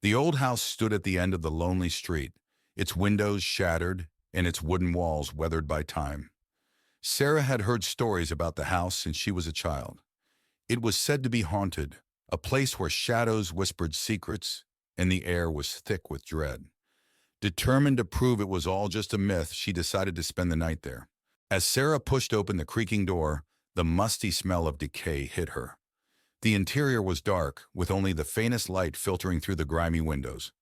The old house stood at the end of the lonely street, its windows shattered and its wooden walls weathered by time. Sarah had heard stories about the house since she was a child. It was said to be haunted, a place where shadows whispered secrets and the air was thick with dread. Determined to prove it was all just a myth, she decided to spend the night there. As Sarah pushed open the creaking door, the musty smell of decay hit her. The interior was dark, with only the faintest light filtering through the grimy windows.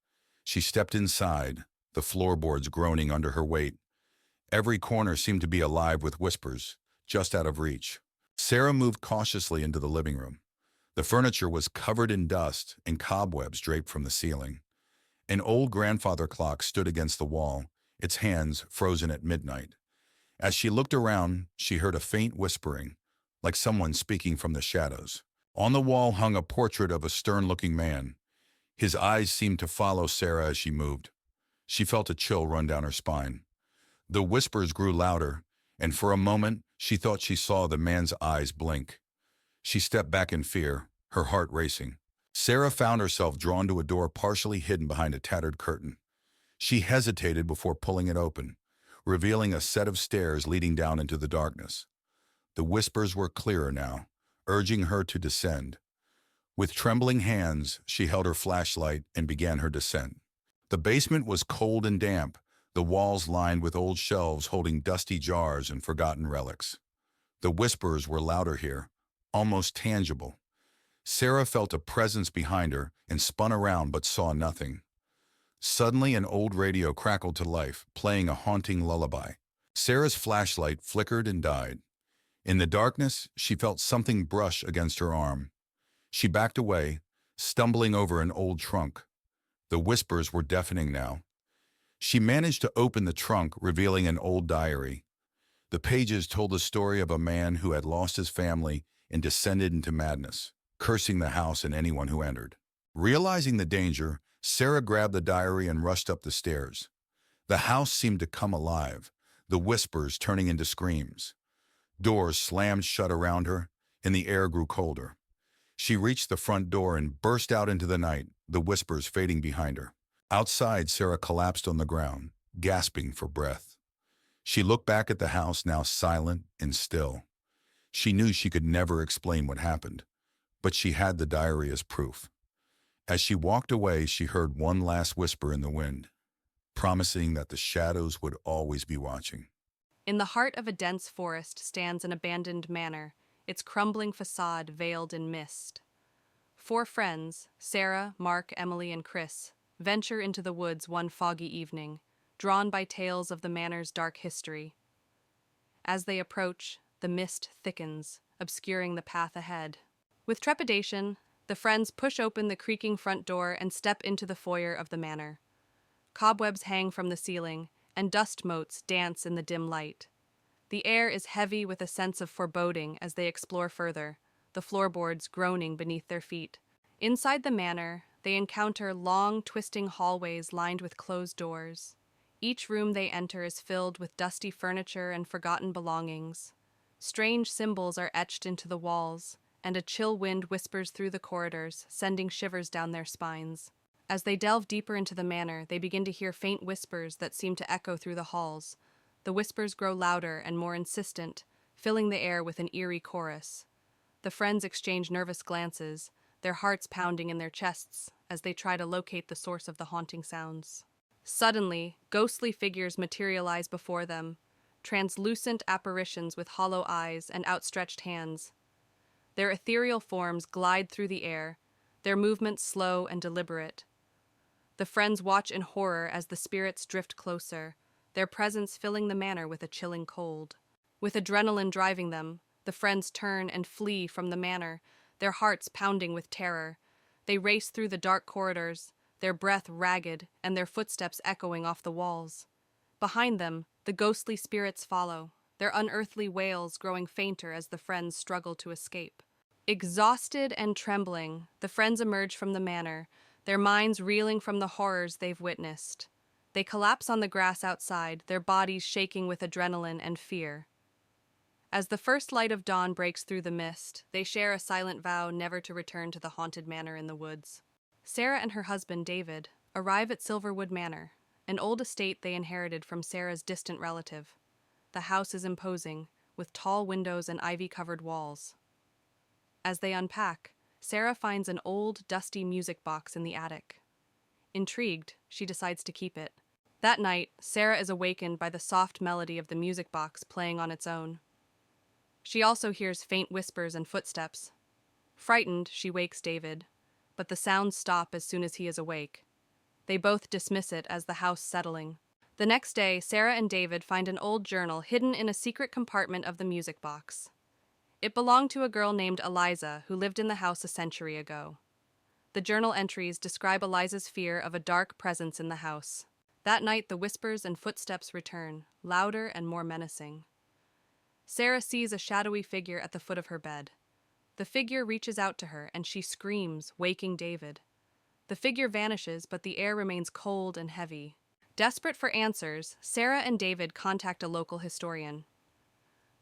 She stepped inside, the floorboards groaning under her weight. Every corner seemed to be alive with whispers, just out of reach. Sarah moved cautiously into the living room. The furniture was covered in dust and cobwebs draped from the ceiling. An old grandfather clock stood against the wall, its hands frozen at midnight. As she looked around, she heard a faint whispering, like someone speaking from the shadows. On the wall hung a portrait of a stern-looking man. His eyes seemed to follow Sarah as she moved. She felt a chill run down her spine. The whispers grew louder, and for a moment she thought she saw the man's eyes blink. She stepped back in fear, her heart racing. Sarah found herself drawn to a door partially hidden behind a tattered curtain. She hesitated before pulling it open, revealing a set of stairs leading down into the darkness. The whispers were clearer now, urging her to descend. With trembling hands, she held her flashlight and began her descent. The basement was cold and damp, the walls lined with old shelves holding dusty jars and forgotten relics. The whispers were louder here, almost tangible. Sarah felt a presence behind her and spun around but saw nothing. Suddenly, an old radio crackled to life, playing a haunting lullaby. Sarah's flashlight flickered and died. In the darkness, she felt something brush against her arm. She backed away, stumbling over an old trunk. The whispers were deafening now. She managed to open the trunk, revealing an old diary. The pages told the story of a man who had lost his family and descended into madness, cursing the house and anyone who entered. Realizing the danger, Sarah grabbed the diary and rushed up the stairs. The house seemed to come alive, the whispers turning into screams. Doors slammed shut around her, and the air grew colder. She reached the front door and burst out into the night, the whispers fading behind her. Outside, Sarah collapsed on the ground, gasping for breath. She looked back at the house, now silent and still. She knew she could never explain what happened, but she had the diary as proof. As she walked away, she heard one last whisper in the wind, promising that the shadows would always be watching. In the heart of a dense forest stands an abandoned manor, its crumbling facade veiled in mist. Four friends, Sarah, Mark, Emily, and Chris, venture into the woods one foggy evening, drawn by tales of the manor's dark history. As they approach, the mist thickens, obscuring the path ahead. With trepidation, the friends push open the creaking front door and step into the foyer of the manor. Cobwebs hang from the ceiling, and dust motes dance in the dim light. The air is heavy with a sense of foreboding as they explore further, the floorboards groaning beneath their feet. Inside the manor, they encounter long, twisting hallways lined with closed doors. Each room they enter is filled with dusty furniture and forgotten belongings. Strange symbols are etched into the walls, and a chill wind whispers through the corridors, sending shivers down their spines. As they delve deeper into the manor, they begin to hear faint whispers that seem to echo through the halls. The whispers grow louder and more insistent, filling the air with an eerie chorus. The friends exchange nervous glances, their hearts pounding in their chests as they try to locate the source of the haunting sounds. Suddenly, ghostly figures materialize before them, translucent apparitions with hollow eyes and outstretched hands. Their ethereal forms glide through the air, their movements slow and deliberate. The friends watch in horror as the spirits drift closer, their presence filling the manor with a chilling cold. With adrenaline driving them, the friends turn and flee from the manor, their hearts pounding with terror. They race through the dark corridors, their breath ragged and their footsteps echoing off the walls. Behind them, the ghostly spirits follow, their unearthly wails growing fainter as the friends struggle to escape. Exhausted and trembling, the friends emerge from the manor, their minds reeling from the horrors they've witnessed. They collapse on the grass outside, their bodies shaking with adrenaline and fear. As the first light of dawn breaks through the mist, they share a silent vow never to return to the haunted manor in the woods. Sarah and her husband, David, arrive at Silverwood Manor, an old estate they inherited from Sarah's distant relative. The house is imposing, with tall windows and ivy-covered walls. As they unpack, Sarah finds an old, dusty music box in the attic. Intrigued, she decides to keep it. That night, Sarah is awakened by the soft melody of the music box playing on its own. She also hears faint whispers and footsteps. Frightened, she wakes David, but the sounds stop as soon as he is awake. They both dismiss it as the house settling. The next day, Sarah and David find an old journal hidden in a secret compartment of the music box. It belonged to a girl named Eliza who lived in the house a century ago. The journal entries describe Eliza's fear of a dark presence in the house. That night, the whispers and footsteps return, louder and more menacing. Sarah sees a shadowy figure at the foot of her bed. The figure reaches out to her, and she screams, waking David. The figure vanishes, but the air remains cold and heavy. Desperate for answers, Sarah and David contact a local historian.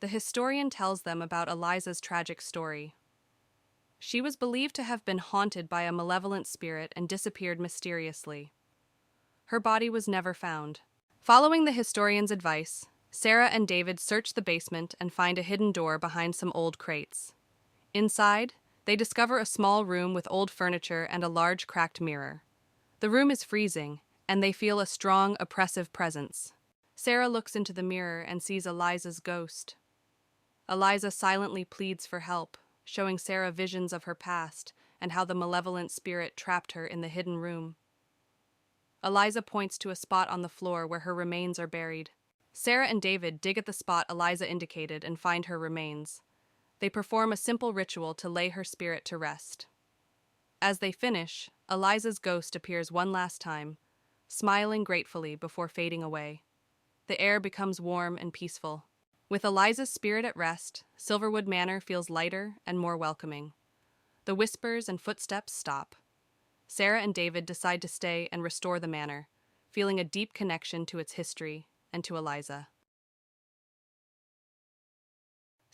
The historian tells them about Eliza's tragic story. She was believed to have been haunted by a malevolent spirit and disappeared mysteriously. Her body was never found. Following the historian's advice, Sarah and David search the basement and find a hidden door behind some old crates. Inside, they discover a small room with old furniture and a large cracked mirror. The room is freezing, and they feel a strong, oppressive presence. Sarah looks into the mirror and sees Eliza's ghost. Eliza silently pleads for help, showing Sarah visions of her past and how the malevolent spirit trapped her in the hidden room. Eliza points to a spot on the floor where her remains are buried. Sarah and David dig at the spot Eliza indicated and find her remains. They perform a simple ritual to lay her spirit to rest. As they finish, Eliza's ghost appears one last time, smiling gratefully before fading away. The air becomes warm and peaceful. With Eliza's spirit at rest, Silverwood Manor feels lighter and more welcoming. The whispers and footsteps stop. Sarah and David decide to stay and restore the manor, feeling a deep connection to its history and to Eliza.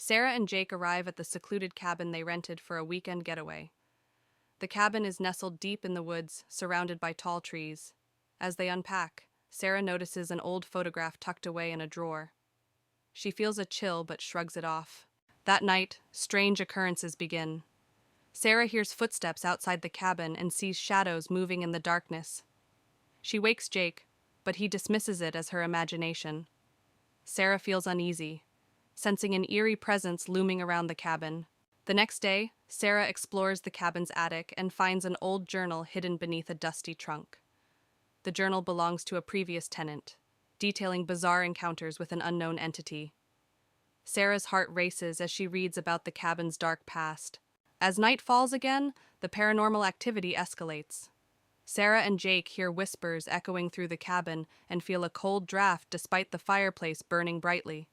Sarah and Jake arrive at the secluded cabin they rented for a weekend getaway. The cabin is nestled deep in the woods, surrounded by tall trees. As they unpack, Sarah notices an old photograph tucked away in a drawer. She feels a chill but shrugs it off. That night, strange occurrences begin. Sarah hears footsteps outside the cabin and sees shadows moving in the darkness. She wakes Jake, but he dismisses it as her imagination. Sarah feels uneasy, sensing an eerie presence looming around the cabin. The next day, Sarah explores the cabin's attic and finds an old journal hidden beneath a dusty trunk. The journal belongs to a previous tenant, detailing bizarre encounters with an unknown entity. Sarah's heart races as she reads about the cabin's dark past. As night falls again, the paranormal activity escalates. Sarah and Jake hear whispers echoing through the cabin and feel a cold draft despite the fireplace burning brightly.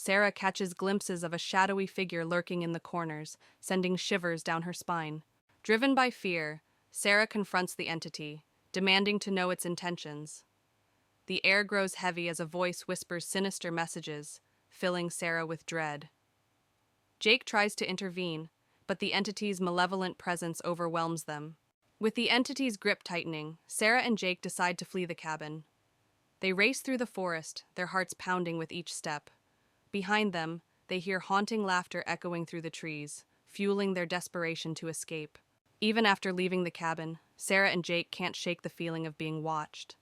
Sarah catches glimpses of a shadowy figure lurking in the corners, sending shivers down her spine. Driven by fear, Sarah confronts the entity, demanding to know its intentions. The air grows heavy as a voice whispers sinister messages, filling Sarah with dread. Jake tries to intervene, but the entity's malevolent presence overwhelms them. With the entity's grip tightening, Sarah and Jake decide to flee the cabin. They race through the forest, their hearts pounding with each step. Behind them, they hear haunting laughter echoing through the trees, fueling their desperation to escape. Even after leaving the cabin, Sarah and Jake can't shake the feeling of being watched.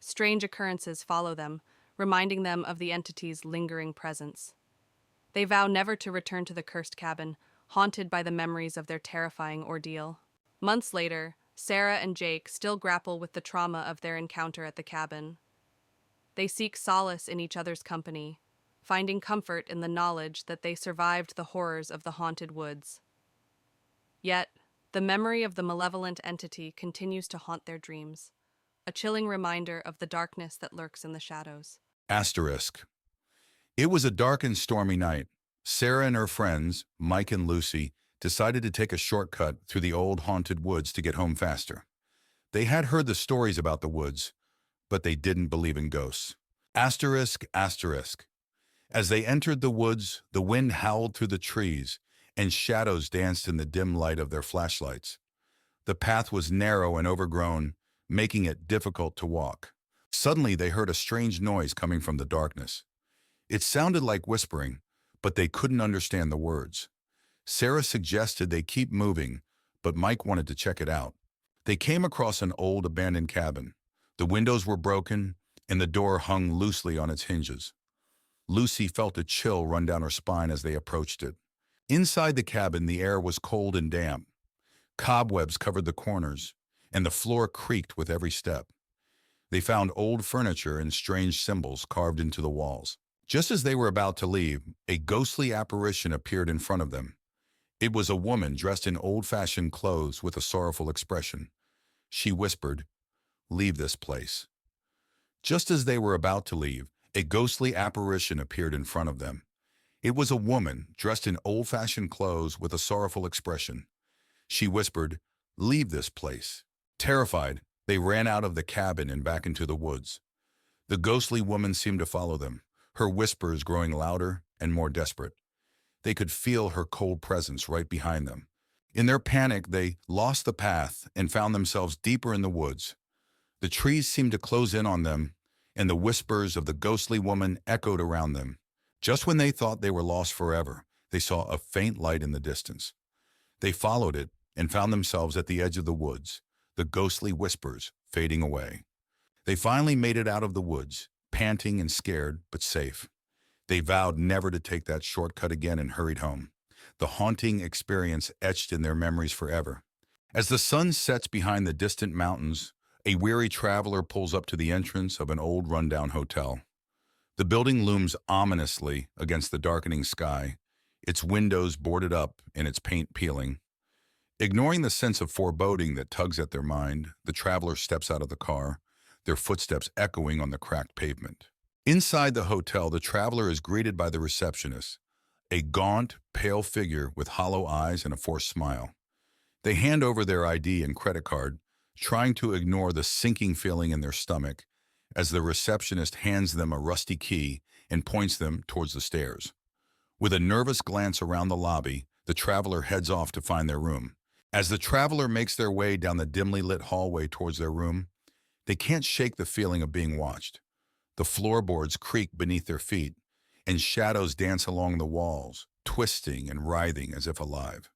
Strange occurrences follow them, reminding them of the entity's lingering presence. They vow never to return to the cursed cabin, haunted by the memories of their terrifying ordeal. Months later, Sarah and Jake still grapple with the trauma of their encounter at the cabin. They seek solace in each other's company, finding comfort in the knowledge that they survived the horrors of the haunted woods. Yet, the memory of the malevolent entity continues to haunt their dreams, a chilling reminder of the darkness that lurks in the shadows. Asterisk. It was a dark and stormy night. Sarah and her friends, Mike and Lucy, decided to take a shortcut through the old haunted woods to get home faster. They had heard the stories about the woods, but they didn't believe in ghosts. Asterisk, asterisk. As they entered the woods, the wind howled through the trees, and shadows danced in the dim light of their flashlights. The path was narrow and overgrown, making it difficult to walk. Suddenly, they heard a strange noise coming from the darkness. It sounded like whispering, but they couldn't understand the words. Sarah suggested they keep moving, but Mike wanted to check it out. They came across an old abandoned cabin. The windows were broken, and the door hung loosely on its hinges. Lucy felt a chill run down her spine as they approached it. Inside the cabin, the air was cold and damp. Cobwebs covered the corners, and the floor creaked with every step. They found old furniture and strange symbols carved into the walls. Just as they were about to leave, a ghostly apparition appeared in front of them. It was a woman dressed in old-fashioned clothes with a sorrowful expression. She whispered, "Leave this place." Just as they were about to leave, a ghostly apparition appeared in front of them. It was a woman dressed in old-fashioned clothes with a sorrowful expression. She whispered, "Leave this place." Terrified, they ran out of the cabin and back into the woods. The ghostly woman seemed to follow them, her whispers growing louder and more desperate. They could feel her cold presence right behind them. In their panic, they lost the path and found themselves deeper in the woods. The trees seemed to close in on them, and the whispers of the ghostly woman echoed around them. Just when they thought they were lost forever, they saw a faint light in the distance. They followed it and found themselves at the edge of the woods, the ghostly whispers fading away. They finally made it out of the woods, panting and scared, but safe. They vowed never to take that shortcut again and hurried home, the haunting experience etched in their memories forever. As the sun sets behind the distant mountains, a weary traveler pulls up to the entrance of an old rundown hotel. The building looms ominously against the darkening sky, its windows boarded up and its paint peeling. Ignoring the sense of foreboding that tugs at their mind, the traveler steps out of the car, their footsteps echoing on the cracked pavement. Inside the hotel, the traveler is greeted by the receptionist, a gaunt, pale figure with hollow eyes and a forced smile. They hand over their ID and credit card, trying to ignore the sinking feeling in their stomach as the receptionist hands them a rusty key and points them towards the stairs. With a nervous glance around the lobby, the traveler heads off to find their room. As the traveler makes their way down the dimly lit hallway towards their room, they can't shake the feeling of being watched. The floorboards creak beneath their feet, and shadows dance along the walls, twisting and writhing as if alive.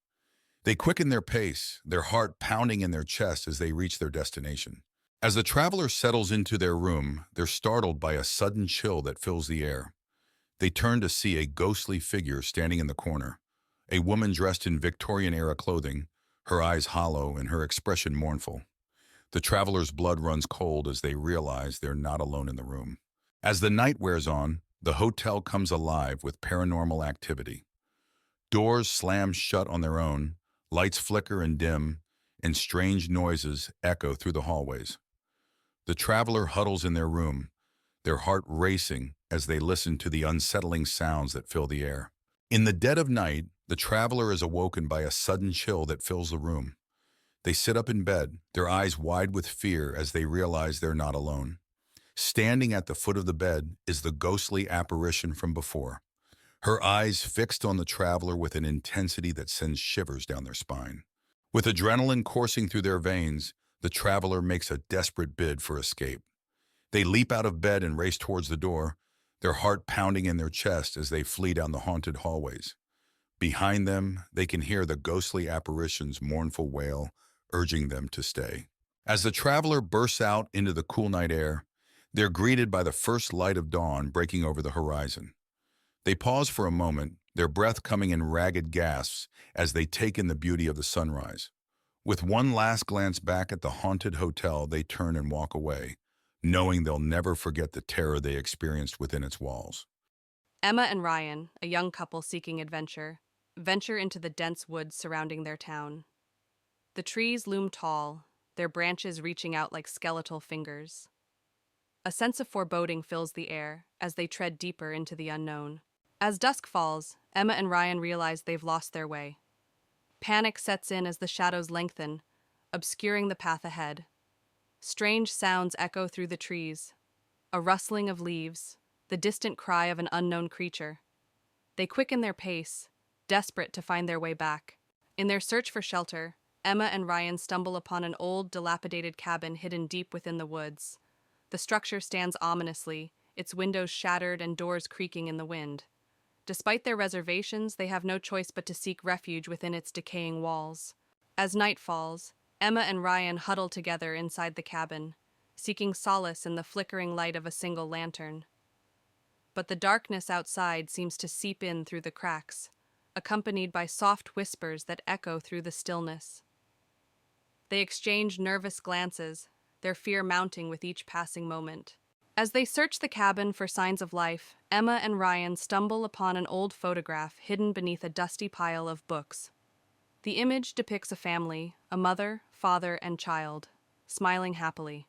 They quicken their pace, their heart pounding in their chest as they reach their destination. As the traveler settles into their room, they're startled by a sudden chill that fills the air. They turn to see a ghostly figure standing in the corner, a woman dressed in Victorian-era clothing, her eyes hollow and her expression mournful. The traveler's blood runs cold as they realize they're not alone in the room. As the night wears on, the hotel comes alive with paranormal activity. Doors slam shut on their own, lights flicker and dim, and strange noises echo through the hallways. The traveler huddles in their room, their heart racing as they listen to the unsettling sounds that fill the air. In the dead of night, the traveler is awoken by a sudden chill that fills the room. They sit up in bed, their eyes wide with fear as they realize they're not alone. Standing at the foot of the bed is the ghostly apparition from before, her eyes fixed on the traveler with an intensity that sends shivers down their spine. With adrenaline coursing through their veins, the traveler makes a desperate bid for escape. They leap out of bed and race towards the door, their heart pounding in their chest as they flee down the haunted hallways. Behind them, they can hear the ghostly apparition's mournful wail, urging them to stay. As the traveler bursts out into the cool night air, they're greeted by the first light of dawn breaking over the horizon. They pause for a moment, their breath coming in ragged gasps as they take in the beauty of the sunrise. With one last glance back at the haunted hotel, they turn and walk away, knowing they'll never forget the terror they experienced within its walls. Emma and Ryan, a young couple seeking adventure, venture into the dense woods surrounding their town. The trees loom tall, their branches reaching out like skeletal fingers. A sense of foreboding fills the air as they tread deeper into the unknown. As dusk falls, Emma and Ryan realize they've lost their way. Panic sets in as the shadows lengthen, obscuring the path ahead. Strange sounds echo through the trees, a rustling of leaves, the distant cry of an unknown creature. They quicken their pace, desperate to find their way back. In their search for shelter, Emma and Ryan stumble upon an old, dilapidated cabin hidden deep within the woods. The structure stands ominously, its windows shattered and doors creaking in the wind. Despite their reservations, they have no choice but to seek refuge within its decaying walls. As night falls, Emma and Ryan huddle together inside the cabin, seeking solace in the flickering light of a single lantern. But the darkness outside seems to seep in through the cracks, accompanied by soft whispers that echo through the stillness. They exchange nervous glances, their fear mounting with each passing moment. As they search the cabin for signs of life, Emma and Ryan stumble upon an old photograph hidden beneath a dusty pile of books. The image depicts a family, a mother, father, and child, smiling happily.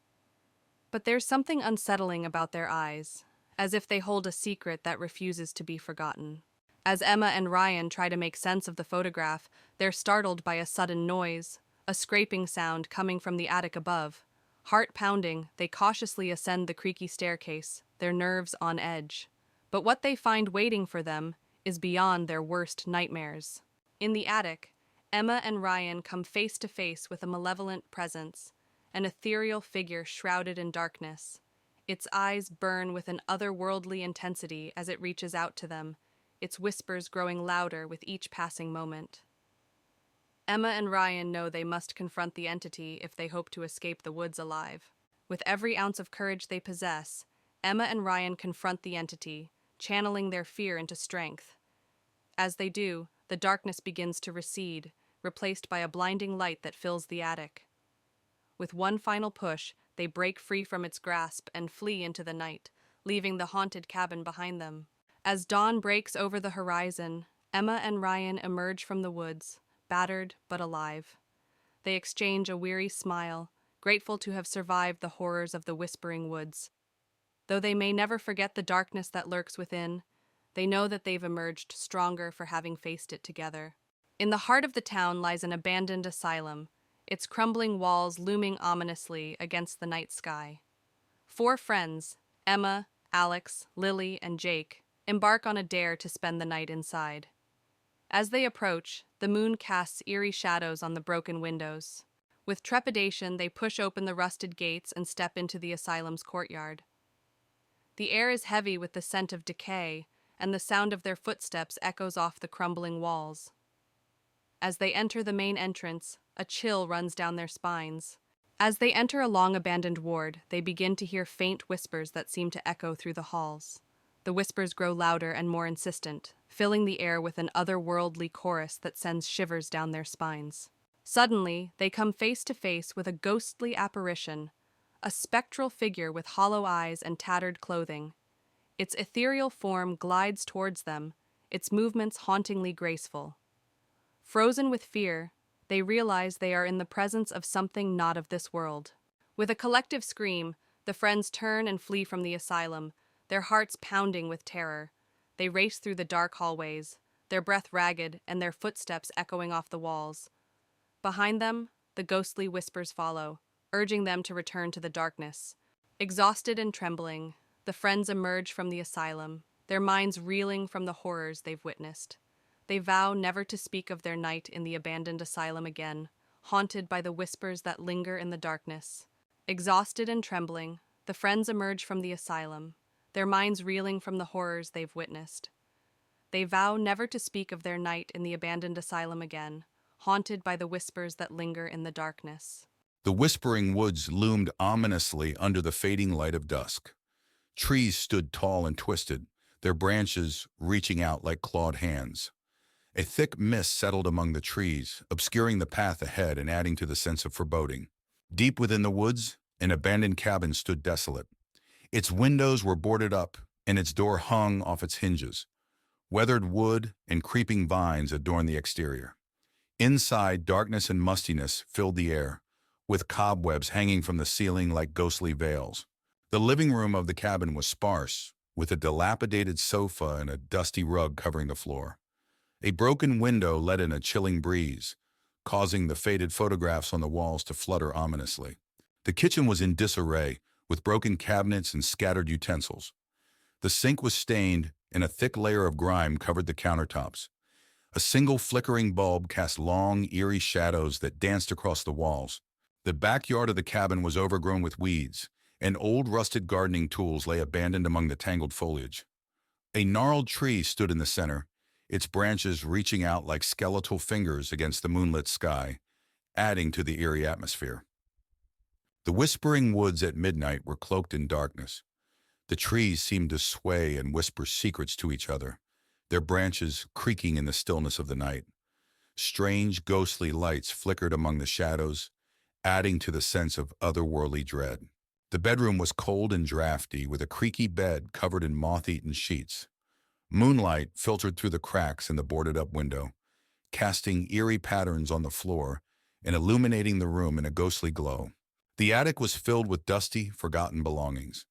But there's something unsettling about their eyes, as if they hold a secret that refuses to be forgotten. As Emma and Ryan try to make sense of the photograph, they're startled by a sudden noise, a scraping sound coming from the attic above. Heart pounding, they cautiously ascend the creaky staircase, their nerves on edge. But what they find waiting for them is beyond their worst nightmares. In the attic, Emma and Ryan come face to face with a malevolent presence, an ethereal figure shrouded in darkness. Its eyes burn with an otherworldly intensity as it reaches out to them, its whispers growing louder with each passing moment. Emma and Ryan know they must confront the entity if they hope to escape the woods alive. With every ounce of courage they possess, Emma and Ryan confront the entity, channeling their fear into strength. As they do, the darkness begins to recede, replaced by a blinding light that fills the attic. With one final push, they break free from its grasp and flee into the night, leaving the haunted cabin behind them. As dawn breaks over the horizon, Emma and Ryan emerge from the woods, battered but alive. They exchange a weary smile, grateful to have survived the horrors of the whispering woods. Though they may never forget the darkness that lurks within, they know that they've emerged stronger for having faced it together. In the heart of the town lies an abandoned asylum, its crumbling walls looming ominously against the night sky. 4 friends, Emma, Alex, Lily, and Jake, embark on a dare to spend the night inside. As they approach, the moon casts eerie shadows on the broken windows. With trepidation, they push open the rusted gates and step into the asylum's courtyard. The air is heavy with the scent of decay, and the sound of their footsteps echoes off the crumbling walls. As they enter the main entrance, a chill runs down their spines. As they enter a long-abandoned ward, they begin to hear faint whispers that seem to echo through the halls. The whispers grow louder and more insistent, filling the air with an otherworldly chorus that sends shivers down their spines. Suddenly, they come face to face with a ghostly apparition, a spectral figure with hollow eyes and tattered clothing. Its ethereal form glides towards them, its movements hauntingly graceful. Frozen with fear, they realize they are in the presence of something not of this world. With a collective scream, the friends turn and flee from the asylum, their hearts pounding with terror. They race through the dark hallways, their breath ragged and their footsteps echoing off the walls. Behind them, the ghostly whispers follow, urging them to return to the darkness. Exhausted and trembling, the friends emerge from the asylum, their minds reeling from the horrors they've witnessed. They vow never to speak of their night in the abandoned asylum again, haunted by the whispers that linger in the darkness. Exhausted and trembling, the friends emerge from the asylum, their minds reeling from the horrors they've witnessed. They vow never to speak of their night in the abandoned asylum again, haunted by the whispers that linger in the darkness. The whispering woods loomed ominously under the fading light of dusk. Trees stood tall and twisted, their branches reaching out like clawed hands. A thick mist settled among the trees, obscuring the path ahead and adding to the sense of foreboding. Deep within the woods, an abandoned cabin stood desolate. Its windows were boarded up, and its door hung off its hinges. Weathered wood and creeping vines adorned the exterior. Inside, darkness and mustiness filled the air, with cobwebs hanging from the ceiling like ghostly veils. The living room of the cabin was sparse, with a dilapidated sofa and a dusty rug covering the floor. A broken window let in a chilling breeze, causing the faded photographs on the walls to flutter ominously. The kitchen was in disarray, with broken cabinets and scattered utensils. The sink was stained, and a thick layer of grime covered the countertops. A single flickering bulb cast long, eerie shadows that danced across the walls. The backyard of the cabin was overgrown with weeds, and old rusted gardening tools lay abandoned among the tangled foliage. A gnarled tree stood in the center, its branches reaching out like skeletal fingers against the moonlit sky, adding to the eerie atmosphere. The whispering woods at midnight were cloaked in darkness. The trees seemed to sway and whisper secrets to each other, their branches creaking in the stillness of the night. Strange, ghostly lights flickered among the shadows, adding to the sense of otherworldly dread. The bedroom was cold and drafty, with a creaky bed covered in moth-eaten sheets. Moonlight filtered through the cracks in the boarded-up window, casting eerie patterns on the floor and illuminating the room in a ghostly glow. The attic was filled with dusty, forgotten belongings.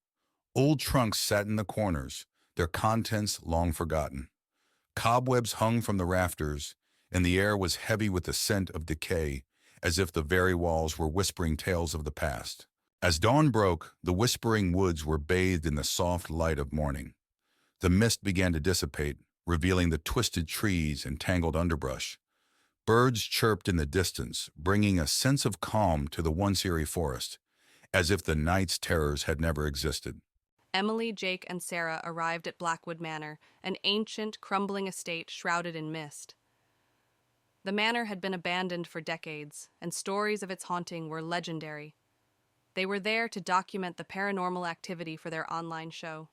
Old trunks sat in the corners, their contents long forgotten. Cobwebs hung from the rafters, and the air was heavy with the scent of decay, as if the very walls were whispering tales of the past. As dawn broke, the whispering woods were bathed in the soft light of morning. The mist began to dissipate, revealing the twisted trees and tangled underbrush. Birds chirped in the distance, bringing a sense of calm to the once eerie forest, as if the night's terrors had never existed. Emily, Jake, and Sarah arrived at Blackwood Manor, an ancient, crumbling estate shrouded in mist. The manor had been abandoned for decades, and stories of its haunting were legendary. They were there to document the paranormal activity for their online show.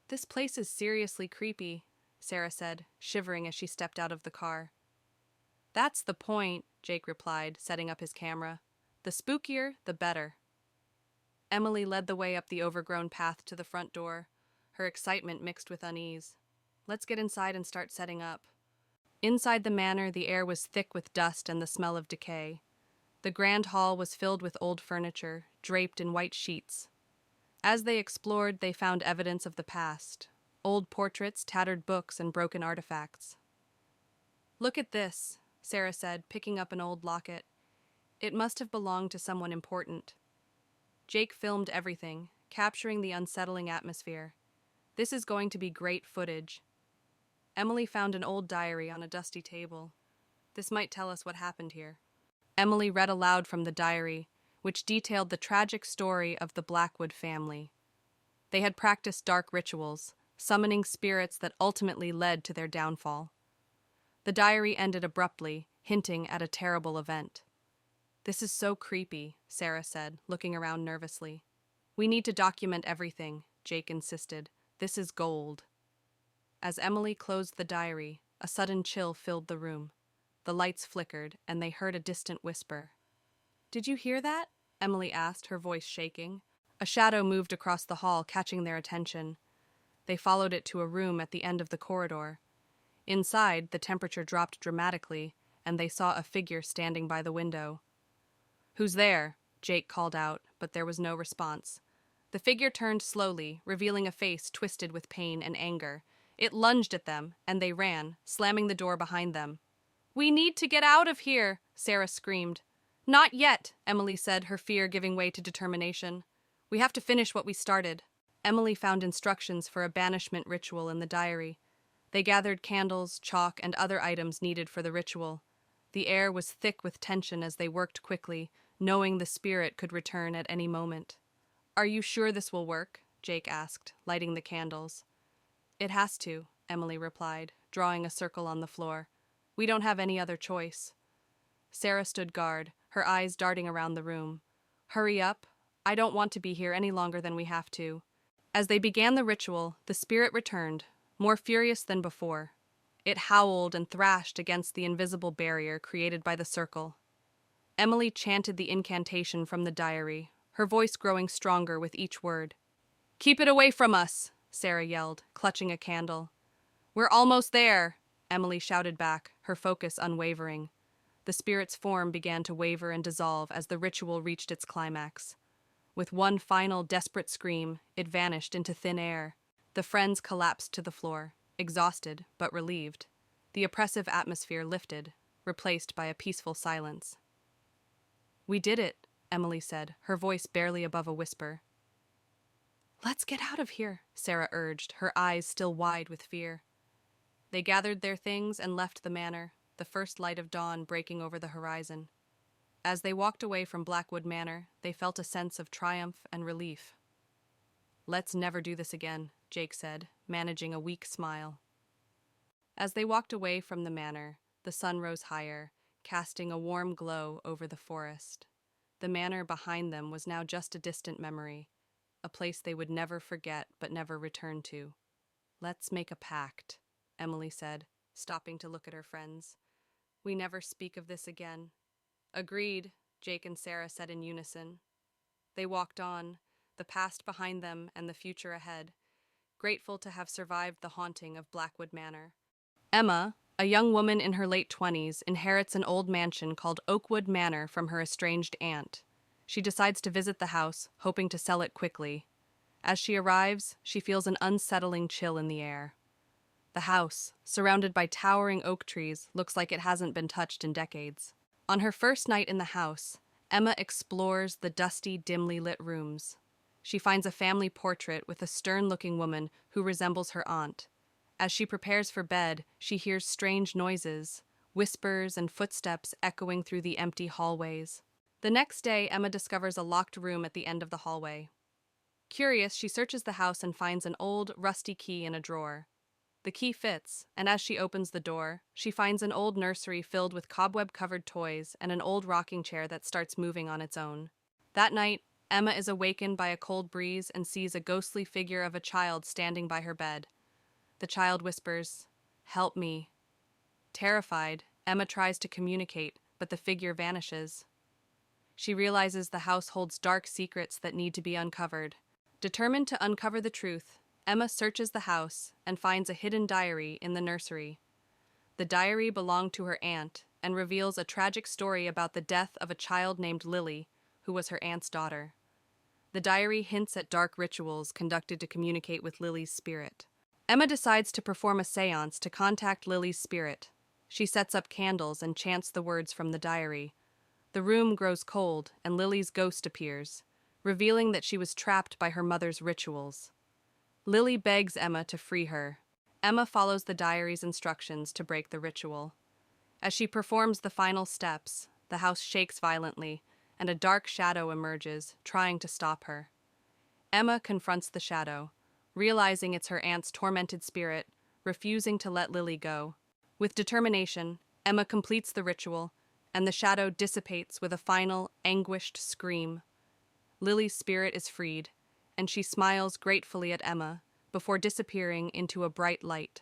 "This place is seriously creepy," Sarah said, shivering as she stepped out of the car. "That's the point," Jake replied, setting up his camera. "The spookier, the better." Emily led the way up the overgrown path to the front door, her excitement mixed with unease. "Let's get inside and start setting up." Inside the manor, the air was thick with dust and the smell of decay. The grand hall was filled with old furniture, draped in white sheets. As they explored, they found evidence of the past: old portraits, tattered books, and broken artifacts. "Look at this," Sarah said, picking up an old locket. "It must have belonged to someone important." Jake filmed everything, capturing the unsettling atmosphere. "This is going to be great footage." Emily found an old diary on a dusty table. "This might tell us what happened here." Emily read aloud from the diary, which detailed the tragic story of the Blackwood family. They had practiced dark rituals, summoning spirits that ultimately led to their downfall. The diary ended abruptly, hinting at a terrible event. "This is so creepy," Sarah said, looking around nervously. "We need to document everything," Jake insisted. "This is gold." As Emily closed the diary, a sudden chill filled the room. The lights flickered, and they heard a distant whisper. "Did you hear that?" Emily asked, her voice shaking. A shadow moved across the hall, catching their attention. They followed it to a room at the end of the corridor. Inside, the temperature dropped dramatically, and they saw a figure standing by the window. "Who's there?" Jake called out, but there was no response. The figure turned slowly, revealing a face twisted with pain and anger. It lunged at them, and they ran, slamming the door behind them. "We need to get out of here," Sarah screamed. "Not yet," Emily said, her fear giving way to determination. "We have to finish what we started." Emily found instructions for a banishment ritual in the diary. They gathered candles, chalk, and other items needed for the ritual. The air was thick with tension as they worked quickly, knowing the spirit could return at any moment. "Are you sure this will work?" Jake asked, lighting the candles. "It has to," Emily replied, drawing a circle on the floor. "We don't have any other choice." Sarah stood guard, her eyes darting around the room. "Hurry up. I don't want to be here any longer than we have to." As they began the ritual, the spirit returned, more furious than before. It howled and thrashed against the invisible barrier created by the circle. Emily chanted the incantation from the diary, her voice growing stronger with each word. "Keep it away from us," Sarah yelled, clutching a candle. "We're almost there," Emily shouted back, her focus unwavering. The spirit's form began to waver and dissolve as the ritual reached its climax. With one final desperate scream, it vanished into thin air. The friends collapsed to the floor, exhausted but relieved. The oppressive atmosphere lifted, replaced by a peaceful silence. "We did it," Emily said, her voice barely above a whisper. "Let's get out of here," Sarah urged, her eyes still wide with fear. They gathered their things and left the manor, the first light of dawn breaking over the horizon. As they walked away from Blackwood Manor, they felt a sense of triumph and relief. "Let's never do this again," Jake said, managing a weak smile. As they walked away from the manor, the sun rose higher, casting a warm glow over the forest. The manor behind them was now just a distant memory, a place they would never forget but never return to. "Let's make a pact," Emily said, stopping to look at her friends. "We never speak of this again." "Agreed," Jake and Sarah said in unison. They walked on, the past behind them and the future ahead, grateful to have survived the haunting of Blackwood Manor. Emma, a young woman in her late 20s, inherits an old mansion called Oakwood Manor from her estranged aunt. She decides to visit the house, hoping to sell it quickly. As she arrives, she feels an unsettling chill in the air. The house, surrounded by towering oak trees, looks like it hasn't been touched in decades. On her first night in the house, Emma explores the dusty, dimly lit rooms. She finds a family portrait with a stern-looking woman who resembles her aunt. As she prepares for bed, she hears strange noises, whispers and footsteps echoing through the empty hallways. The next day, Emma discovers a locked room at the end of the hallway. Curious, she searches the house and finds an old, rusty key in a drawer. The key fits, and as she opens the door, she finds an old nursery filled with cobweb-covered toys and an old rocking chair that starts moving on its own. That night, Emma is awakened by a cold breeze and sees a ghostly figure of a child standing by her bed. The child whispers, "Help me." Terrified, Emma tries to communicate, but the figure vanishes. She realizes the house holds dark secrets that need to be uncovered. Determined to uncover the truth, Emma searches the house and finds a hidden diary in the nursery. The diary belonged to her aunt and reveals a tragic story about the death of a child named Lily, who was her aunt's daughter. The diary hints at dark rituals conducted to communicate with Lily's spirit. Emma decides to perform a seance to contact Lily's spirit. She sets up candles and chants the words from the diary. The room grows cold and Lily's ghost appears, revealing that she was trapped by her mother's rituals. Lily begs Emma to free her. Emma follows the diary's instructions to break the ritual. As she performs the final steps, the house shakes violently, and a dark shadow emerges, trying to stop her. Emma confronts the shadow, realizing it's her aunt's tormented spirit, refusing to let Lily go. With determination, Emma completes the ritual, and the shadow dissipates with a final, anguished scream. Lily's spirit is freed, and she smiles gratefully at Emma before disappearing into a bright light.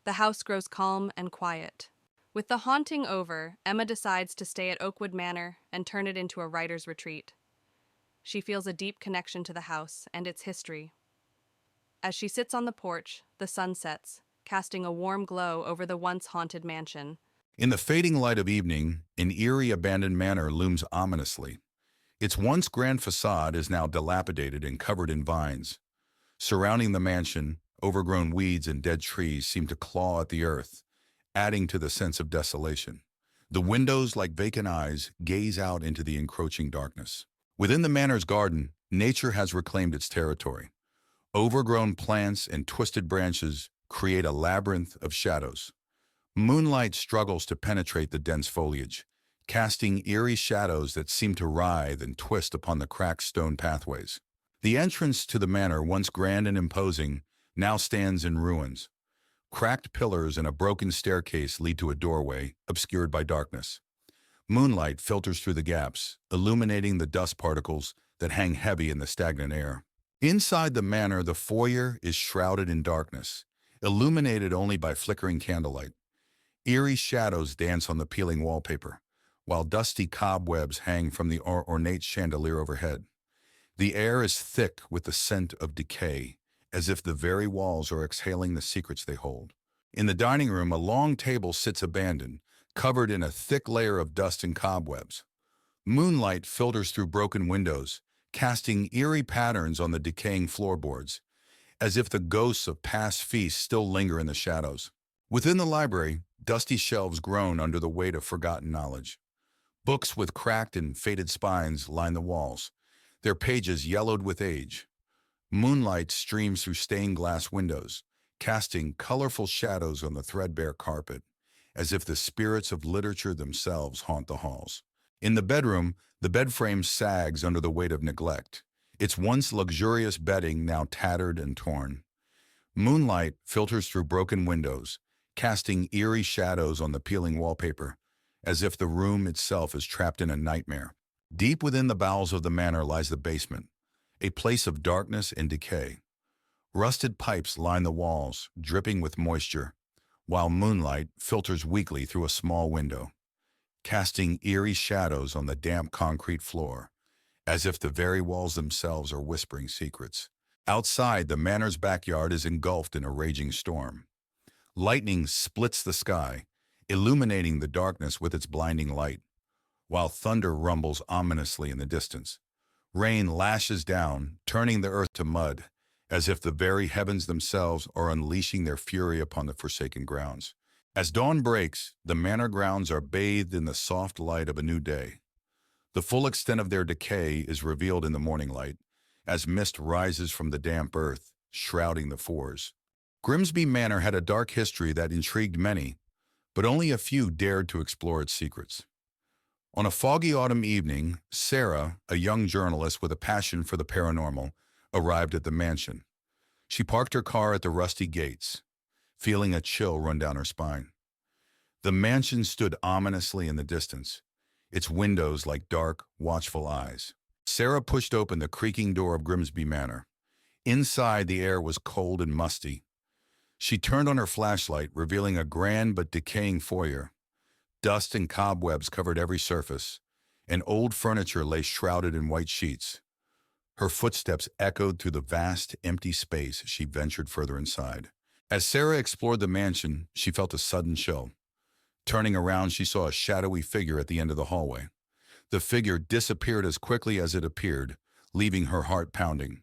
The house grows calm and quiet. With the haunting over, Emma decides to stay at Oakwood Manor and turn it into a writer's retreat. She feels a deep connection to the house and its history. As she sits on the porch, the sun sets, casting a warm glow over the once haunted mansion. In the fading light of evening, an eerie abandoned manor looms ominously. Its once grand facade is now dilapidated and covered in vines. Surrounding the mansion, overgrown weeds and dead trees seem to claw at the earth, adding to the sense of desolation. The windows, like vacant eyes, gaze out into the encroaching darkness. Within the manor's garden, nature has reclaimed its territory. Overgrown plants and twisted branches create a labyrinth of shadows. Moonlight struggles to penetrate the dense foliage, casting eerie shadows that seem to writhe and twist upon the cracked stone pathways. The entrance to the manor, once grand and imposing, now stands in ruins. Cracked pillars and a broken staircase lead to a doorway, obscured by darkness. Moonlight filters through the gaps, illuminating the dust particles that hang heavy in the stagnant air. Inside the manor, the foyer is shrouded in darkness, illuminated only by flickering candlelight. Eerie shadows dance on the peeling wallpaper, while dusty cobwebs hang from the ornate chandelier overhead. The air is thick with the scent of decay, as if the very walls are exhaling the secrets they hold. In the dining room, a long table sits abandoned, covered in a thick layer of dust and cobwebs. Moonlight filters through broken windows, casting eerie patterns on the decaying floorboards, as if the ghosts of past feasts still linger in the shadows. Within the library, dusty shelves groan under the weight of forgotten knowledge. Books with cracked and faded spines line the walls, their pages yellowed with age. Moonlight streams through stained glass windows, casting colorful shadows on the threadbare carpet, as if the spirits of literature themselves haunt the halls. In the bedroom, the bed frame sags under the weight of neglect, its once luxurious bedding now tattered and torn. Moonlight filters through broken windows, casting eerie shadows on the peeling wallpaper, as if the room itself is trapped in a nightmare. Deep within the bowels of the manor lies the basement, a place of darkness and decay. Rusted pipes line the walls, dripping with moisture, while moonlight filters weakly through a small window, casting eerie shadows on the damp concrete floor, as if the very walls themselves are whispering secrets. Outside, the manor's backyard is engulfed in a raging storm. Lightning splits the sky, illuminating the darkness with its blinding light, while thunder rumbles ominously in the distance. Rain lashes down, turning the earth to mud, as if the very heavens themselves are unleashing their fury upon the forsaken grounds. As dawn breaks, the manor grounds are bathed in the soft light of a new day. The full extent of their decay is revealed in the morning light, as mist rises from the damp earth, shrouding the fours. Grimsby Manor had a dark history that intrigued many, but only a few dared to explore its secrets. On a foggy autumn evening, Sarah, a young journalist with a passion for the paranormal, arrived at the mansion. She parked her car at the rusty gates, feeling a chill run down her spine. The mansion stood ominously in the distance, its windows like dark, watchful eyes. Sarah pushed open the creaking door of Grimsby Manor. Inside, the air was cold and musty. She turned on her flashlight, revealing a grand but decaying foyer. Dust and cobwebs covered every surface, and old furniture lay shrouded in white sheets. Her footsteps echoed through the vast, empty space as she ventured further inside. As Sarah explored the mansion, she felt a sudden chill. Turning around, she saw a shadowy figure at the end of the hallway. The figure disappeared as quickly as it appeared, leaving her heart pounding.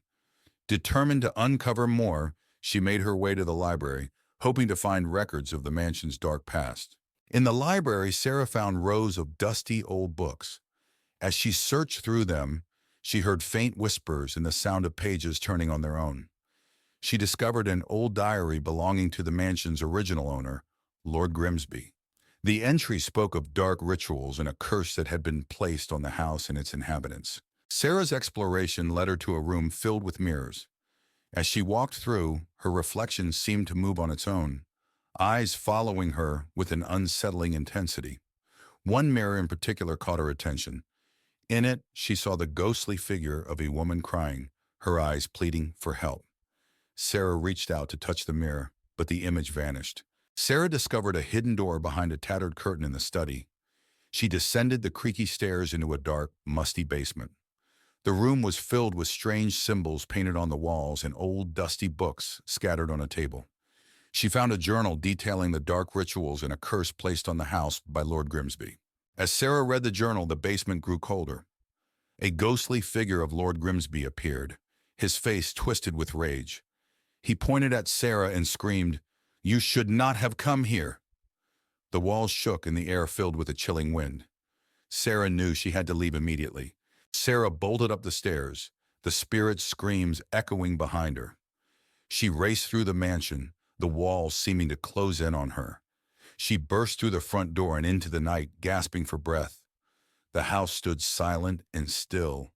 Determined to uncover more, she made her way to the library, hoping to find records of the mansion's dark past. In the library, Sarah found rows of dusty old books. As she searched through them, she heard faint whispers and the sound of pages turning on their own. She discovered an old diary belonging to the mansion's original owner, Lord Grimsby. The entry spoke of dark rituals and a curse that had been placed on the house and its inhabitants. Sarah's exploration led her to a room filled with mirrors. As she walked through, her reflection seemed to move on its own, eyes following her with an unsettling intensity. One mirror in particular caught her attention. In it, she saw the ghostly figure of a woman crying, her eyes pleading for help. Sarah reached out to touch the mirror, but the image vanished. Sarah discovered a hidden door behind a tattered curtain in the study. She descended the creaky stairs into a dark, musty basement. The room was filled with strange symbols painted on the walls and old, dusty books scattered on a table. She found a journal detailing the dark rituals and a curse placed on the house by Lord Grimsby. As Sarah read the journal, the basement grew colder. A ghostly figure of Lord Grimsby appeared, his face twisted with rage. He pointed at Sarah and screamed, "You should not have come here." The walls shook and the air filled with a chilling wind. Sarah knew she had to leave immediately. Sarah bolted up the stairs, the spirit's screams echoing behind her. She raced through the mansion, the walls seeming to close in on her. She burst through the front door and into the night, gasping for breath. The house stood silent and still,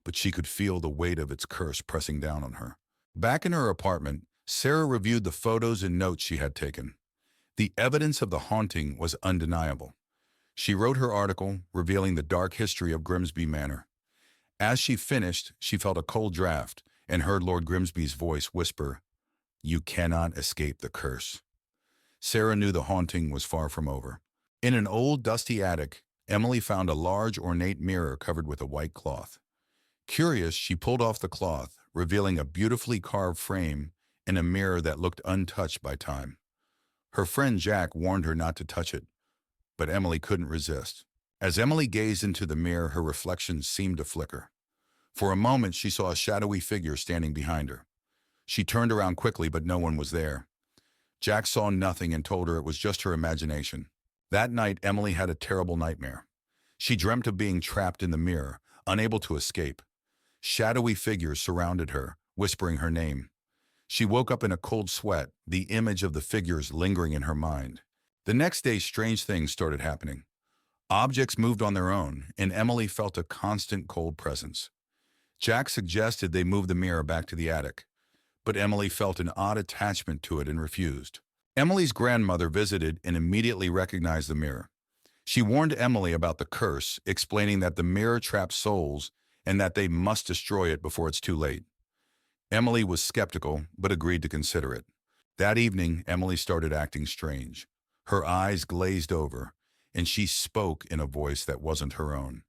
but she could feel the weight of its curse pressing down on her. Back in her apartment, Sarah reviewed the photos and notes she had taken. The evidence of the haunting was undeniable. She wrote her article, revealing the dark history of Grimsby Manor. As she finished, she felt a cold draft and heard Lord Grimsby's voice whisper, "You cannot escape the curse." Sarah knew the haunting was far from over. In an old, dusty attic, Emily found a large, ornate mirror covered with a white cloth. Curious, she pulled off the cloth, revealing a beautifully carved frame and a mirror that looked untouched by time. Her friend Jack warned her not to touch it, but Emily couldn't resist. As Emily gazed into the mirror, her reflection seemed to flicker. For a moment, she saw a shadowy figure standing behind her. She turned around quickly, but no one was there. Jack saw nothing and told her it was just her imagination. That night, Emily had a terrible nightmare. She dreamt of being trapped in the mirror, unable to escape. Shadowy figures surrounded her, whispering her name. She woke up in a cold sweat, the image of the figures lingering in her mind. The next day, strange things started happening. Objects moved on their own, and Emily felt a constant cold presence. Jack suggested they move the mirror back to the attic, but Emily felt an odd attachment to it and refused. Emily's grandmother visited and immediately recognized the mirror. She warned Emily about the curse, explaining that the mirror traps souls and that they must destroy it before it's too late. Emily was skeptical, but agreed to consider it. That evening, Emily started acting strange. Her eyes glazed over, and she spoke in a voice that wasn't her own.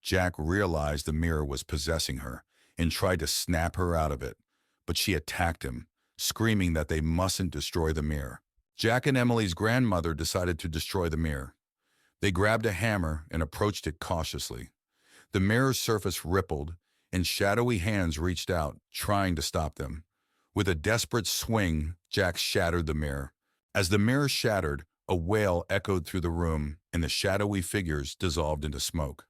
Jack realized the mirror was possessing her and tried to snap her out of it, but she attacked him, screaming that they mustn't destroy the mirror. Jack and Emily's grandmother decided to destroy the mirror. They grabbed a hammer and approached it cautiously. The mirror's surface rippled, and shadowy hands reached out, trying to stop them. With a desperate swing, Jack shattered the mirror. As the mirror shattered, a wail echoed through the room, and the shadowy figures dissolved into smoke.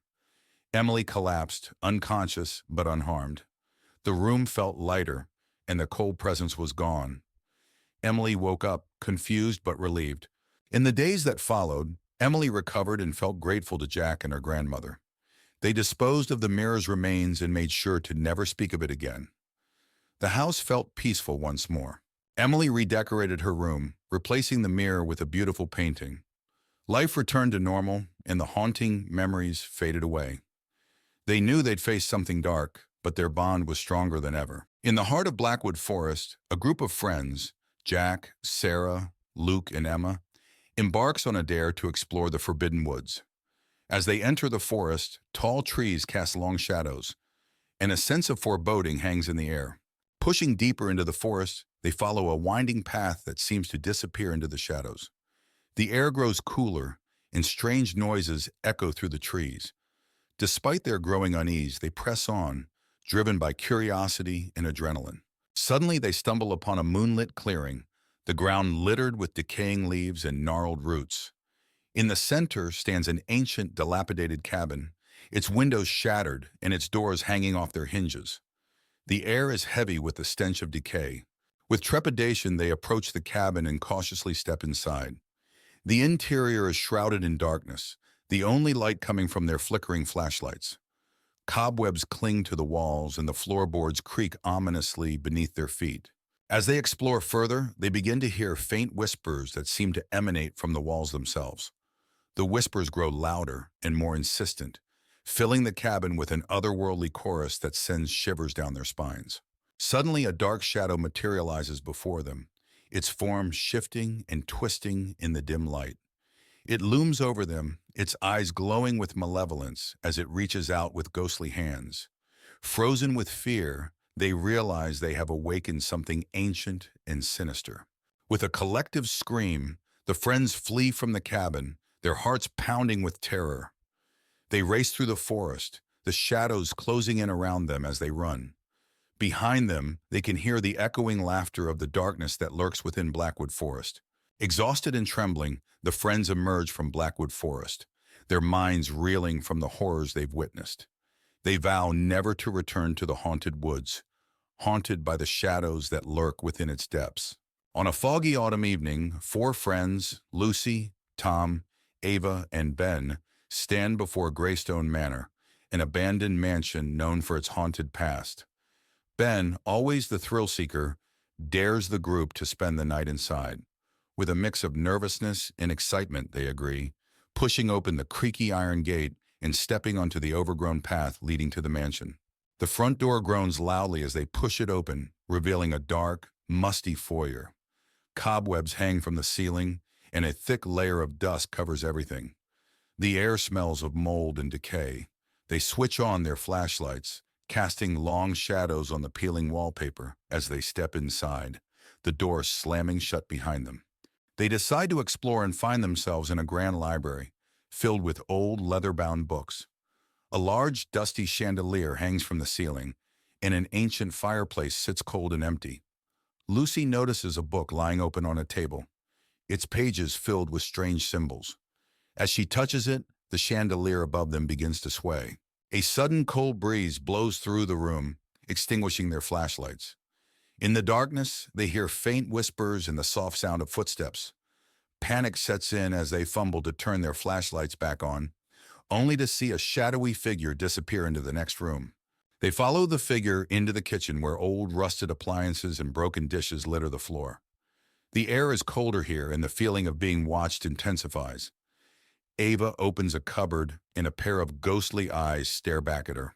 Emily collapsed, unconscious but unharmed. The room felt lighter, and the cold presence was gone. Emily woke up, confused but relieved. In the days that followed, Emily recovered and felt grateful to Jack and her grandmother. They disposed of the mirror's remains and made sure to never speak of it again. The house felt peaceful once more. Emily redecorated her room, replacing the mirror with a beautiful painting. Life returned to normal, and the haunting memories faded away. They knew they'd faced something dark, but their bond was stronger than ever. In the heart of Blackwood Forest, a group of friends, Jack, Sarah, Luke, and Emma, embarks on a dare to explore the forbidden woods. As they enter the forest, tall trees cast long shadows, and a sense of foreboding hangs in the air. Pushing deeper into the forest, they follow a winding path that seems to disappear into the shadows. The air grows cooler, and strange noises echo through the trees. Despite their growing unease, they press on, driven by curiosity and adrenaline. Suddenly, they stumble upon a moonlit clearing, the ground littered with decaying leaves and gnarled roots. In the center stands an ancient, dilapidated cabin, its windows shattered and its doors hanging off their hinges. The air is heavy with the stench of decay. With trepidation, they approach the cabin and cautiously step inside. The interior is shrouded in darkness, the only light coming from their flickering flashlights. Cobwebs cling to the walls and the floorboards creak ominously beneath their feet. As they explore further, they begin to hear faint whispers that seem to emanate from the walls themselves. The whispers grow louder and more insistent, filling the cabin with an otherworldly chorus that sends shivers down their spines. Suddenly, a dark shadow materializes before them, its form shifting and twisting in the dim light. It looms over them, its eyes glowing with malevolence as it reaches out with ghostly hands. Frozen with fear, they realize they have awakened something ancient and sinister. With a collective scream, the friends flee from the cabin, their hearts pounding with terror. They race through the forest, the shadows closing in around them as they run. Behind them, they can hear the echoing laughter of the darkness that lurks within Blackwood Forest. Exhausted and trembling, the friends emerge from Blackwood Forest, their minds reeling from the horrors they've witnessed. They vow never to return to the haunted woods, haunted by the shadows that lurk within its depths. On a foggy autumn evening, four friends, Lucy, Tom, Ava, and Ben, stand before Greystone Manor, an abandoned mansion known for its haunted past. Ben, always the thrill-seeker, dares the group to spend the night inside. With a mix of nervousness and excitement, they agree, pushing open the creaky iron gate and stepping onto the overgrown path leading to the mansion. The front door groans loudly as they push it open, revealing a dark, musty foyer. Cobwebs hang from the ceiling, and a thick layer of dust covers everything. The air smells of mold and decay. They switch on their flashlights, casting long shadows on the peeling wallpaper as they step inside, the door slamming shut behind them. They decide to explore and find themselves in a grand library, filled with old leather-bound books. A large, dusty chandelier hangs from the ceiling, and an ancient fireplace sits cold and empty. Lucy notices a book lying open on a table, its pages filled with strange symbols. As she touches it, the chandelier above them begins to sway. A sudden cold breeze blows through the room, extinguishing their flashlights. In the darkness, they hear faint whispers and the soft sound of footsteps. Panic sets in as they fumble to turn their flashlights back on, only to see a shadowy figure disappear into the next room. They follow the figure into the kitchen where old rusted appliances and broken dishes litter the floor. The air is colder here and the feeling of being watched intensifies. Ava opens a cupboard and a pair of ghostly eyes stare back at her.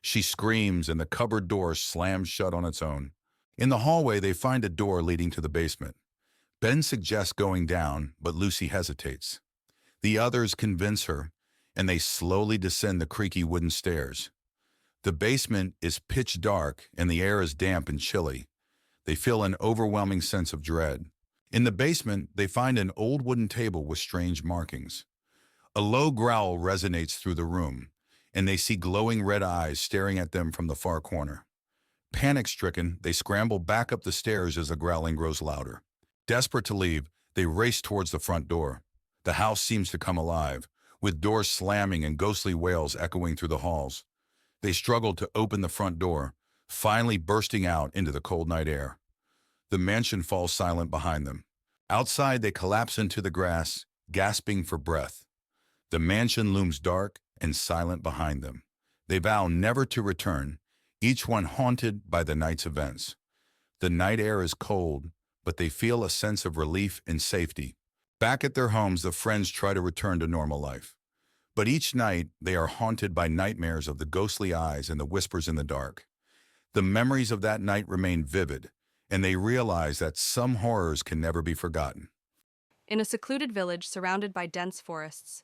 She screams and the cupboard door slams shut on its own. In the hallway, they find a door leading to the basement. Ben suggests going down, but Lucy hesitates. The others convince her, and they slowly descend the creaky wooden stairs. The basement is pitch dark and the air is damp and chilly. They feel an overwhelming sense of dread. In the basement, they find an old wooden table with strange markings. A low growl resonates through the room, and they see glowing red eyes staring at them from the far corner. Panic-stricken, they scramble back up the stairs as the growling grows louder. Desperate to leave, they race towards the front door. The house seems to come alive, with doors slamming and ghostly wails echoing through the halls. They struggle to open the front door, finally bursting out into the cold night air. The mansion falls silent behind them. Outside, they collapse into the grass, gasping for breath. The mansion looms dark and silent behind them. They vow never to return, each one haunted by the night's events. The night air is cold, but they feel a sense of relief and safety. Back at their homes, the friends try to return to normal life. But each night, they are haunted by nightmares of the ghostly eyes and the whispers in the dark. The memories of that night remain vivid, and they realize that some horrors can never be forgotten. In a secluded village surrounded by dense forests,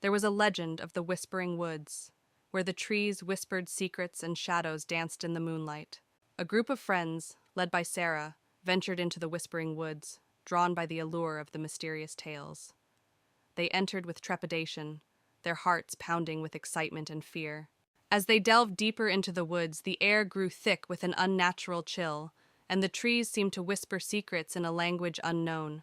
there was a legend of the Whispering Woods, where the trees whispered secrets and shadows danced in the moonlight. A group of friends, led by Sarah, ventured into the Whispering Woods, drawn by the allure of the mysterious tales. They entered with trepidation, their hearts pounding with excitement and fear. As they delved deeper into the woods, the air grew thick with an unnatural chill, and the trees seemed to whisper secrets in a language unknown.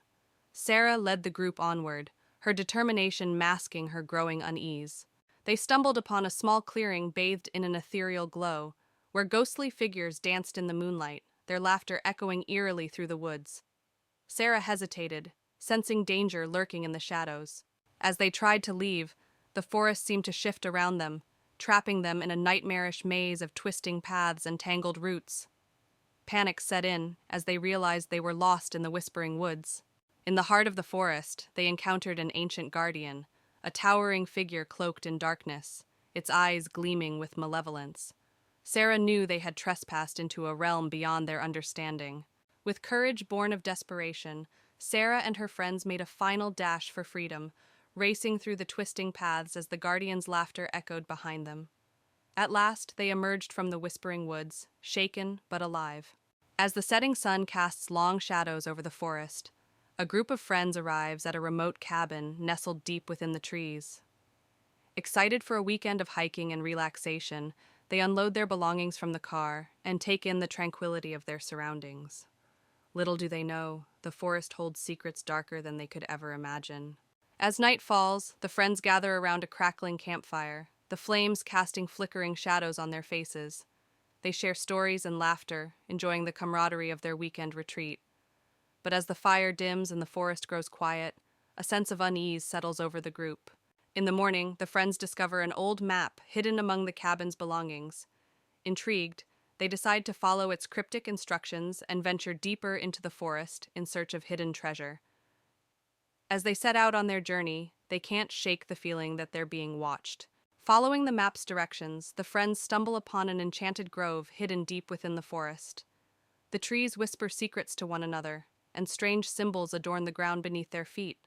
Sarah led the group onward, her determination masking her growing unease. They stumbled upon a small clearing bathed in an ethereal glow, where ghostly figures danced in the moonlight, their laughter echoing eerily through the woods. Sarah hesitated, sensing danger lurking in the shadows. As they tried to leave, the forest seemed to shift around them, trapping them in a nightmarish maze of twisting paths and tangled roots. Panic set in as they realized they were lost in the Whispering Woods. In the heart of the forest, they encountered an ancient guardian, a towering figure cloaked in darkness, its eyes gleaming with malevolence. Sarah knew they had trespassed into a realm beyond their understanding. With courage born of desperation, Sarah and her friends made a final dash for freedom, racing through the twisting paths as the guardian's laughter echoed behind them. At last, they emerged from the Whispering Woods, shaken but alive. As the setting sun casts long shadows over the forest, a group of friends arrives at a remote cabin nestled deep within the trees. Excited for a weekend of hiking and relaxation, they unload their belongings from the car and take in the tranquility of their surroundings. Little do they know, the forest holds secrets darker than they could ever imagine. As night falls, the friends gather around a crackling campfire, the flames casting flickering shadows on their faces. They share stories and laughter, enjoying the camaraderie of their weekend retreat. But as the fire dims and the forest grows quiet, a sense of unease settles over the group. In the morning, the friends discover an old map hidden among the cabin's belongings. Intrigued, they decide to follow its cryptic instructions and venture deeper into the forest in search of hidden treasure. As they set out on their journey, they can't shake the feeling that they're being watched. Following the map's directions, the friends stumble upon an enchanted grove hidden deep within the forest. The trees whisper secrets to one another, and strange symbols adorn the ground beneath their feet.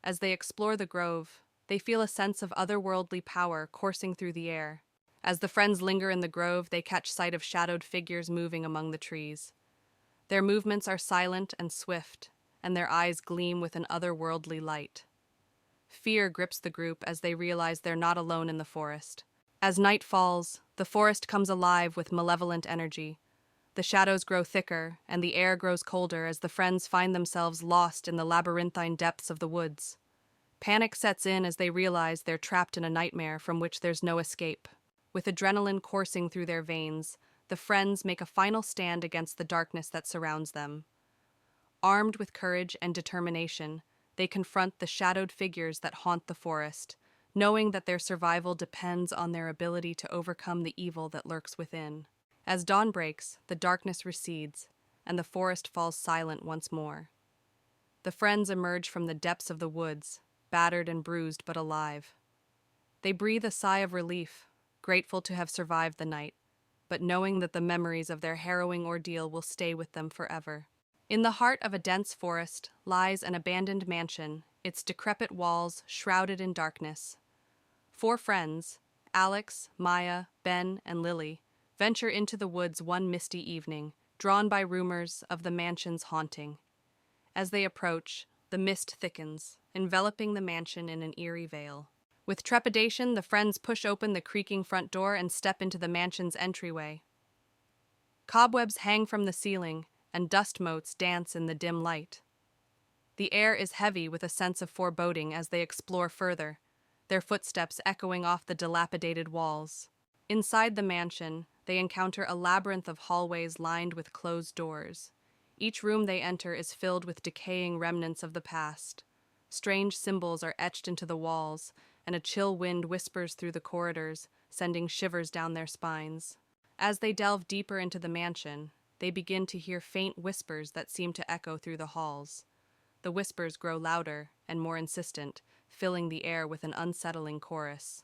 As they explore the grove, they feel a sense of otherworldly power coursing through the air. As the friends linger in the grove, they catch sight of shadowed figures moving among the trees. Their movements are silent and swift, and their eyes gleam with an otherworldly light. Fear grips the group as they realize they're not alone in the forest. As night falls, the forest comes alive with malevolent energy. The shadows grow thicker, and the air grows colder as the friends find themselves lost in the labyrinthine depths of the woods. Panic sets in as they realize they're trapped in a nightmare from which there's no escape. With adrenaline coursing through their veins, the friends make a final stand against the darkness that surrounds them. Armed with courage and determination, they confront the shadowed figures that haunt the forest, knowing that their survival depends on their ability to overcome the evil that lurks within. As dawn breaks, the darkness recedes, and the forest falls silent once more. The friends emerge from the depths of the woods, battered and bruised but alive. They breathe a sigh of relief, grateful to have survived the night, but knowing that the memories of their harrowing ordeal will stay with them forever. In the heart of a dense forest lies an abandoned mansion, its decrepit walls shrouded in darkness. Four friends, Alex, Maya, Ben, and Lily, venture into the woods one misty evening, drawn by rumors of the mansion's haunting. As they approach, the mist thickens, enveloping the mansion in an eerie veil. With trepidation, the friends push open the creaking front door and step into the mansion's entryway. Cobwebs hang from the ceiling, and dust motes dance in the dim light. The air is heavy with a sense of foreboding as they explore further, their footsteps echoing off the dilapidated walls. Inside the mansion, they encounter a labyrinth of hallways lined with closed doors. Each room they enter is filled with decaying remnants of the past. Strange symbols are etched into the walls, and a chill wind whispers through the corridors, sending shivers down their spines. As they delve deeper into the mansion, they begin to hear faint whispers that seem to echo through the halls. The whispers grow louder and more insistent, filling the air with an unsettling chorus.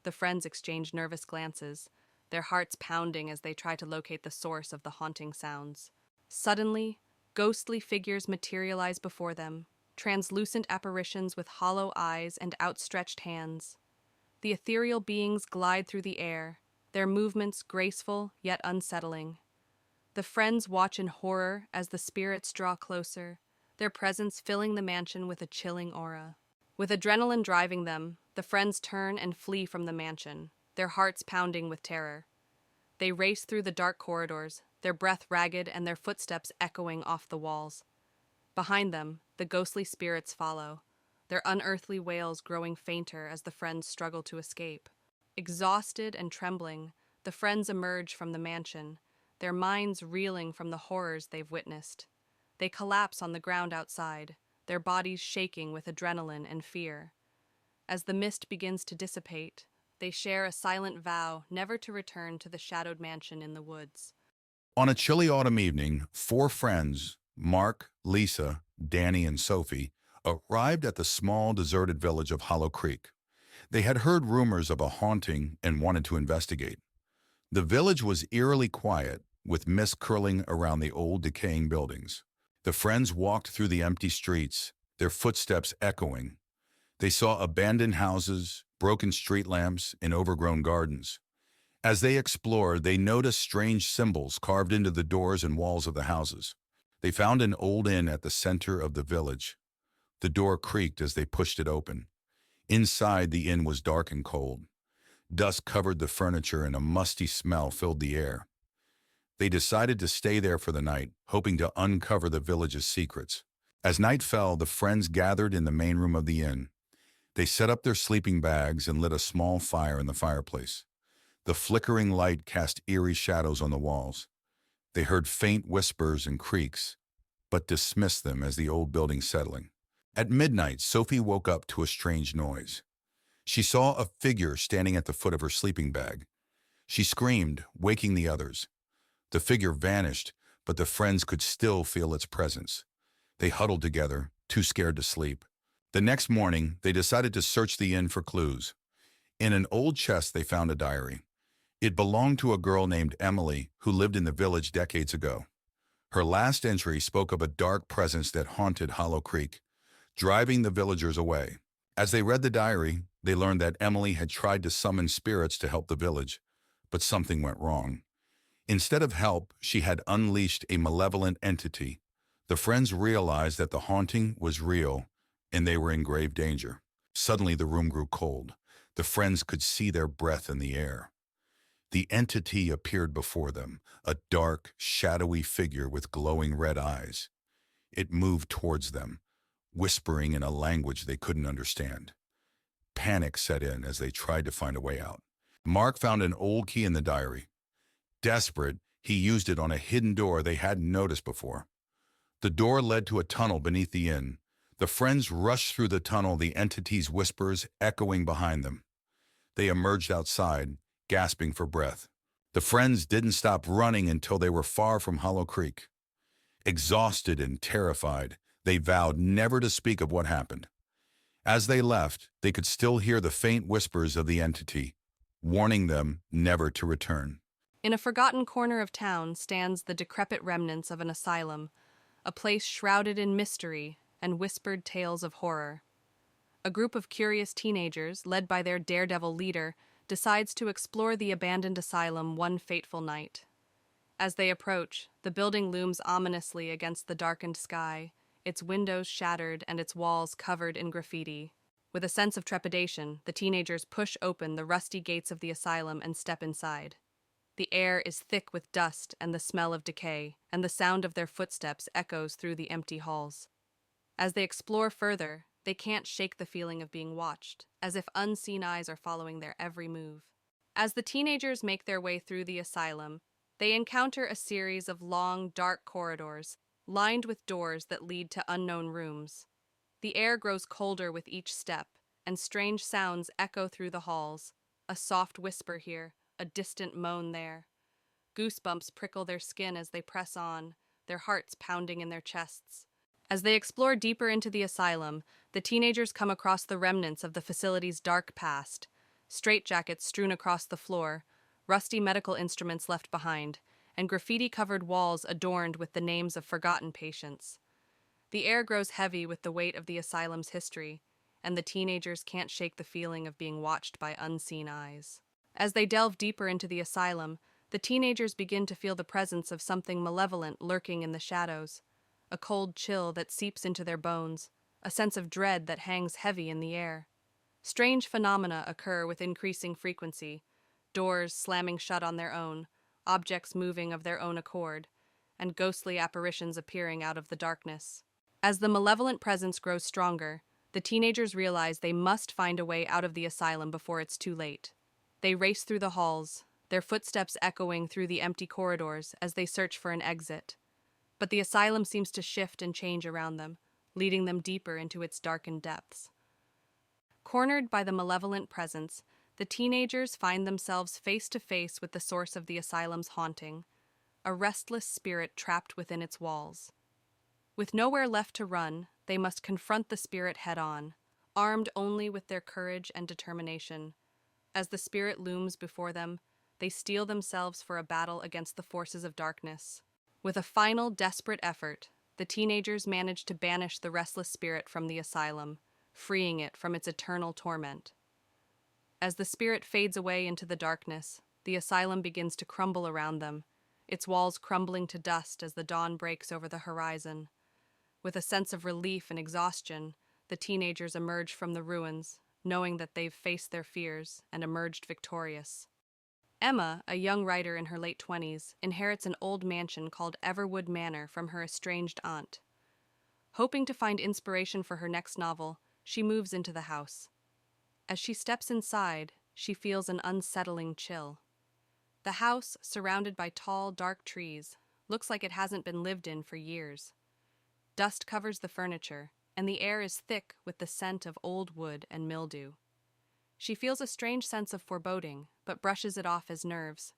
The friends exchange nervous glances, their hearts pounding as they try to locate the source of the haunting sounds. Suddenly, ghostly figures materialize before them, translucent apparitions with hollow eyes and outstretched hands. The ethereal beings glide through the air, their movements graceful yet unsettling. The friends watch in horror as the spirits draw closer, their presence filling the mansion with a chilling aura. With adrenaline driving them, the friends turn and flee from the mansion, their hearts pounding with terror. They race through the dark corridors, their breath ragged and their footsteps echoing off the walls. Behind them, the ghostly spirits follow, their unearthly wails growing fainter as the friends struggle to escape. Exhausted and trembling, the friends emerge from the mansion, their minds reeling from the horrors they've witnessed. They collapse on the ground outside, their bodies shaking with adrenaline and fear. As the mist begins to dissipate, they share a silent vow never to return to the shadowed mansion in the woods. On a chilly autumn evening, four friends, Mark, Lisa, Danny, and Sophie, arrived at the small, deserted village of Hollow Creek. They had heard rumors of a haunting and wanted to investigate. The village was eerily quiet, with mist curling around the old, decaying buildings. The friends walked through the empty streets, their footsteps echoing. They saw abandoned houses, broken street lamps, and overgrown gardens. As they explored, they noticed strange symbols carved into the doors and walls of the houses. They found an old inn at the center of the village. The door creaked as they pushed it open. Inside, the inn was dark and cold. Dust covered the furniture and a musty smell filled the air. They decided to stay there for the night, hoping to uncover the village's secrets. As night fell, the friends gathered in the main room of the inn. They set up their sleeping bags and lit a small fire in the fireplace. The flickering light cast eerie shadows on the walls. They heard faint whispers and creaks, but dismissed them as the old building settling. At midnight, Sophie woke up to a strange noise. She saw a figure standing at the foot of her sleeping bag. She screamed, waking the others. The figure vanished, but the friends could still feel its presence. They huddled together, too scared to sleep. The next morning, they decided to search the inn for clues. In an old chest, they found a diary. It belonged to a girl named Emily who lived in the village decades ago. Her last entry spoke of a dark presence that haunted Hollow Creek, driving the villagers away. As they read the diary, they learned that Emily had tried to summon spirits to help the village, but something went wrong. Instead of help, she had unleashed a malevolent entity. The friends realized that the haunting was real, and they were in grave danger. Suddenly, the room grew cold. The friends could see their breath in the air. The entity appeared before them, a dark, shadowy figure with glowing red eyes. It moved towards them, whispering in a language they couldn't understand. Panic set in as they tried to find a way out. Mark found an old key in the diary. Desperate, he used it on a hidden door they hadn't noticed before. The door led to a tunnel beneath the inn. The friends rushed through the tunnel, the entity's whispers echoing behind them. They emerged outside, gasping for breath. The friends didn't stop running until they were far from Hollow Creek. Exhausted and terrified, they vowed never to speak of what happened. As they left, they could still hear the faint whispers of the entity, warning them never to return. In a forgotten corner of town stands the decrepit remnants of an asylum, a place shrouded in mystery and whispered tales of horror. A group of curious teenagers, led by their daredevil leader, decides to explore the abandoned asylum one fateful night. As they approach, the building looms ominously against the darkened sky, its windows shattered and its walls covered in graffiti. With a sense of trepidation, the teenagers push open the rusty gates of the asylum and step inside. The air is thick with dust and the smell of decay, and the sound of their footsteps echoes through the empty halls. As they explore further, they can't shake the feeling of being watched, as if unseen eyes are following their every move. As the teenagers make their way through the asylum, they encounter a series of long, dark corridors, lined with doors that lead to unknown rooms. The air grows colder with each step, and strange sounds echo through the halls, a soft whisper here, a distant moan there. Goosebumps prickle their skin as they press on, their hearts pounding in their chests. As they explore deeper into the asylum, the teenagers come across the remnants of the facility's dark past, straitjackets strewn across the floor, rusty medical instruments left behind, and graffiti-covered walls adorned with the names of forgotten patients. The air grows heavy with the weight of the asylum's history, and the teenagers can't shake the feeling of being watched by unseen eyes. As they delve deeper into the asylum, the teenagers begin to feel the presence of something malevolent lurking in the shadows, a cold chill that seeps into their bones, a sense of dread that hangs heavy in the air. Strange phenomena occur with increasing frequency, doors slamming shut on their own, objects moving of their own accord, and ghostly apparitions appearing out of the darkness. As the malevolent presence grows stronger, the teenagers realize they must find a way out of the asylum before it's too late. They race through the halls, their footsteps echoing through the empty corridors as they search for an exit. But the asylum seems to shift and change around them, leading them deeper into its darkened depths. Cornered by the malevolent presence, the teenagers find themselves face to face with the source of the asylum's haunting, a restless spirit trapped within its walls. With nowhere left to run, they must confront the spirit head-on, armed only with their courage and determination. As the spirit looms before them, they steel themselves for a battle against the forces of darkness. With a final, desperate effort, the teenagers manage to banish the restless spirit from the asylum, freeing it from its eternal torment. As the spirit fades away into the darkness, the asylum begins to crumble around them, its walls crumbling to dust as the dawn breaks over the horizon. With a sense of relief and exhaustion, the teenagers emerge from the ruins, knowing that they've faced their fears and emerged victorious. Emma, a young writer in her late 20s, inherits an old mansion called Everwood Manor from her estranged aunt. Hoping to find inspiration for her next novel, she moves into the house. As she steps inside, she feels an unsettling chill. The house, surrounded by tall, dark trees, looks like it hasn't been lived in for years. Dust covers the furniture, and the air is thick with the scent of old wood and mildew. She feels a strange sense of foreboding, but brushes it off as nerves.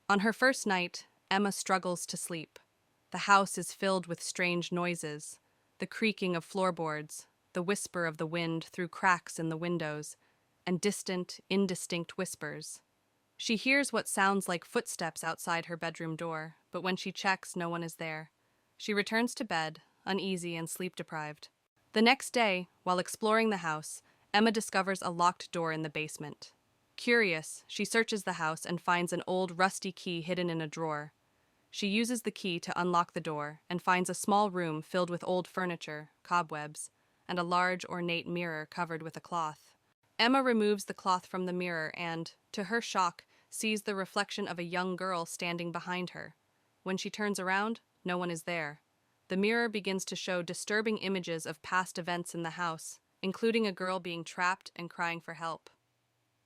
On her first night, Emma struggles to sleep. The house is filled with strange noises, the creaking of floorboards, the whisper of the wind through cracks in the windows, and distant, indistinct whispers. She hears what sounds like footsteps outside her bedroom door, but when she checks, no one is there. She returns to bed, uneasy and sleep-deprived. The next day, while exploring the house, Emma discovers a locked door in the basement. Curious, she searches the house and finds an old rusty key hidden in a drawer. She uses the key to unlock the door and finds a small room filled with old furniture, cobwebs, and a large ornate mirror covered with a cloth. Emma removes the cloth from the mirror and, to her shock, sees the reflection of a young girl standing behind her. When she turns around, no one is there. The mirror begins to show disturbing images of past events in the house, including a girl being trapped and crying for help.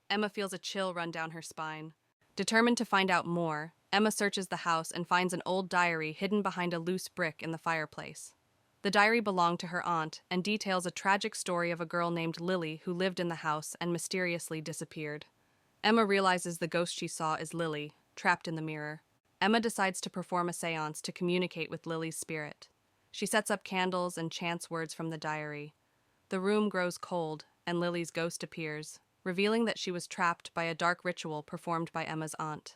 Emma feels a chill run down her spine. Determined to find out more, Emma searches the house and finds an old diary hidden behind a loose brick in the fireplace. The diary belonged to her aunt and details a tragic story of a girl named Lily who lived in the house and mysteriously disappeared. Emma realizes the ghost she saw is Lily, trapped in the mirror. Emma decides to perform a seance to communicate with Lily's spirit. She sets up candles and chants words from the diary. The room grows cold, and Lily's ghost appears, revealing that she was trapped by a dark ritual performed by Emma's aunt.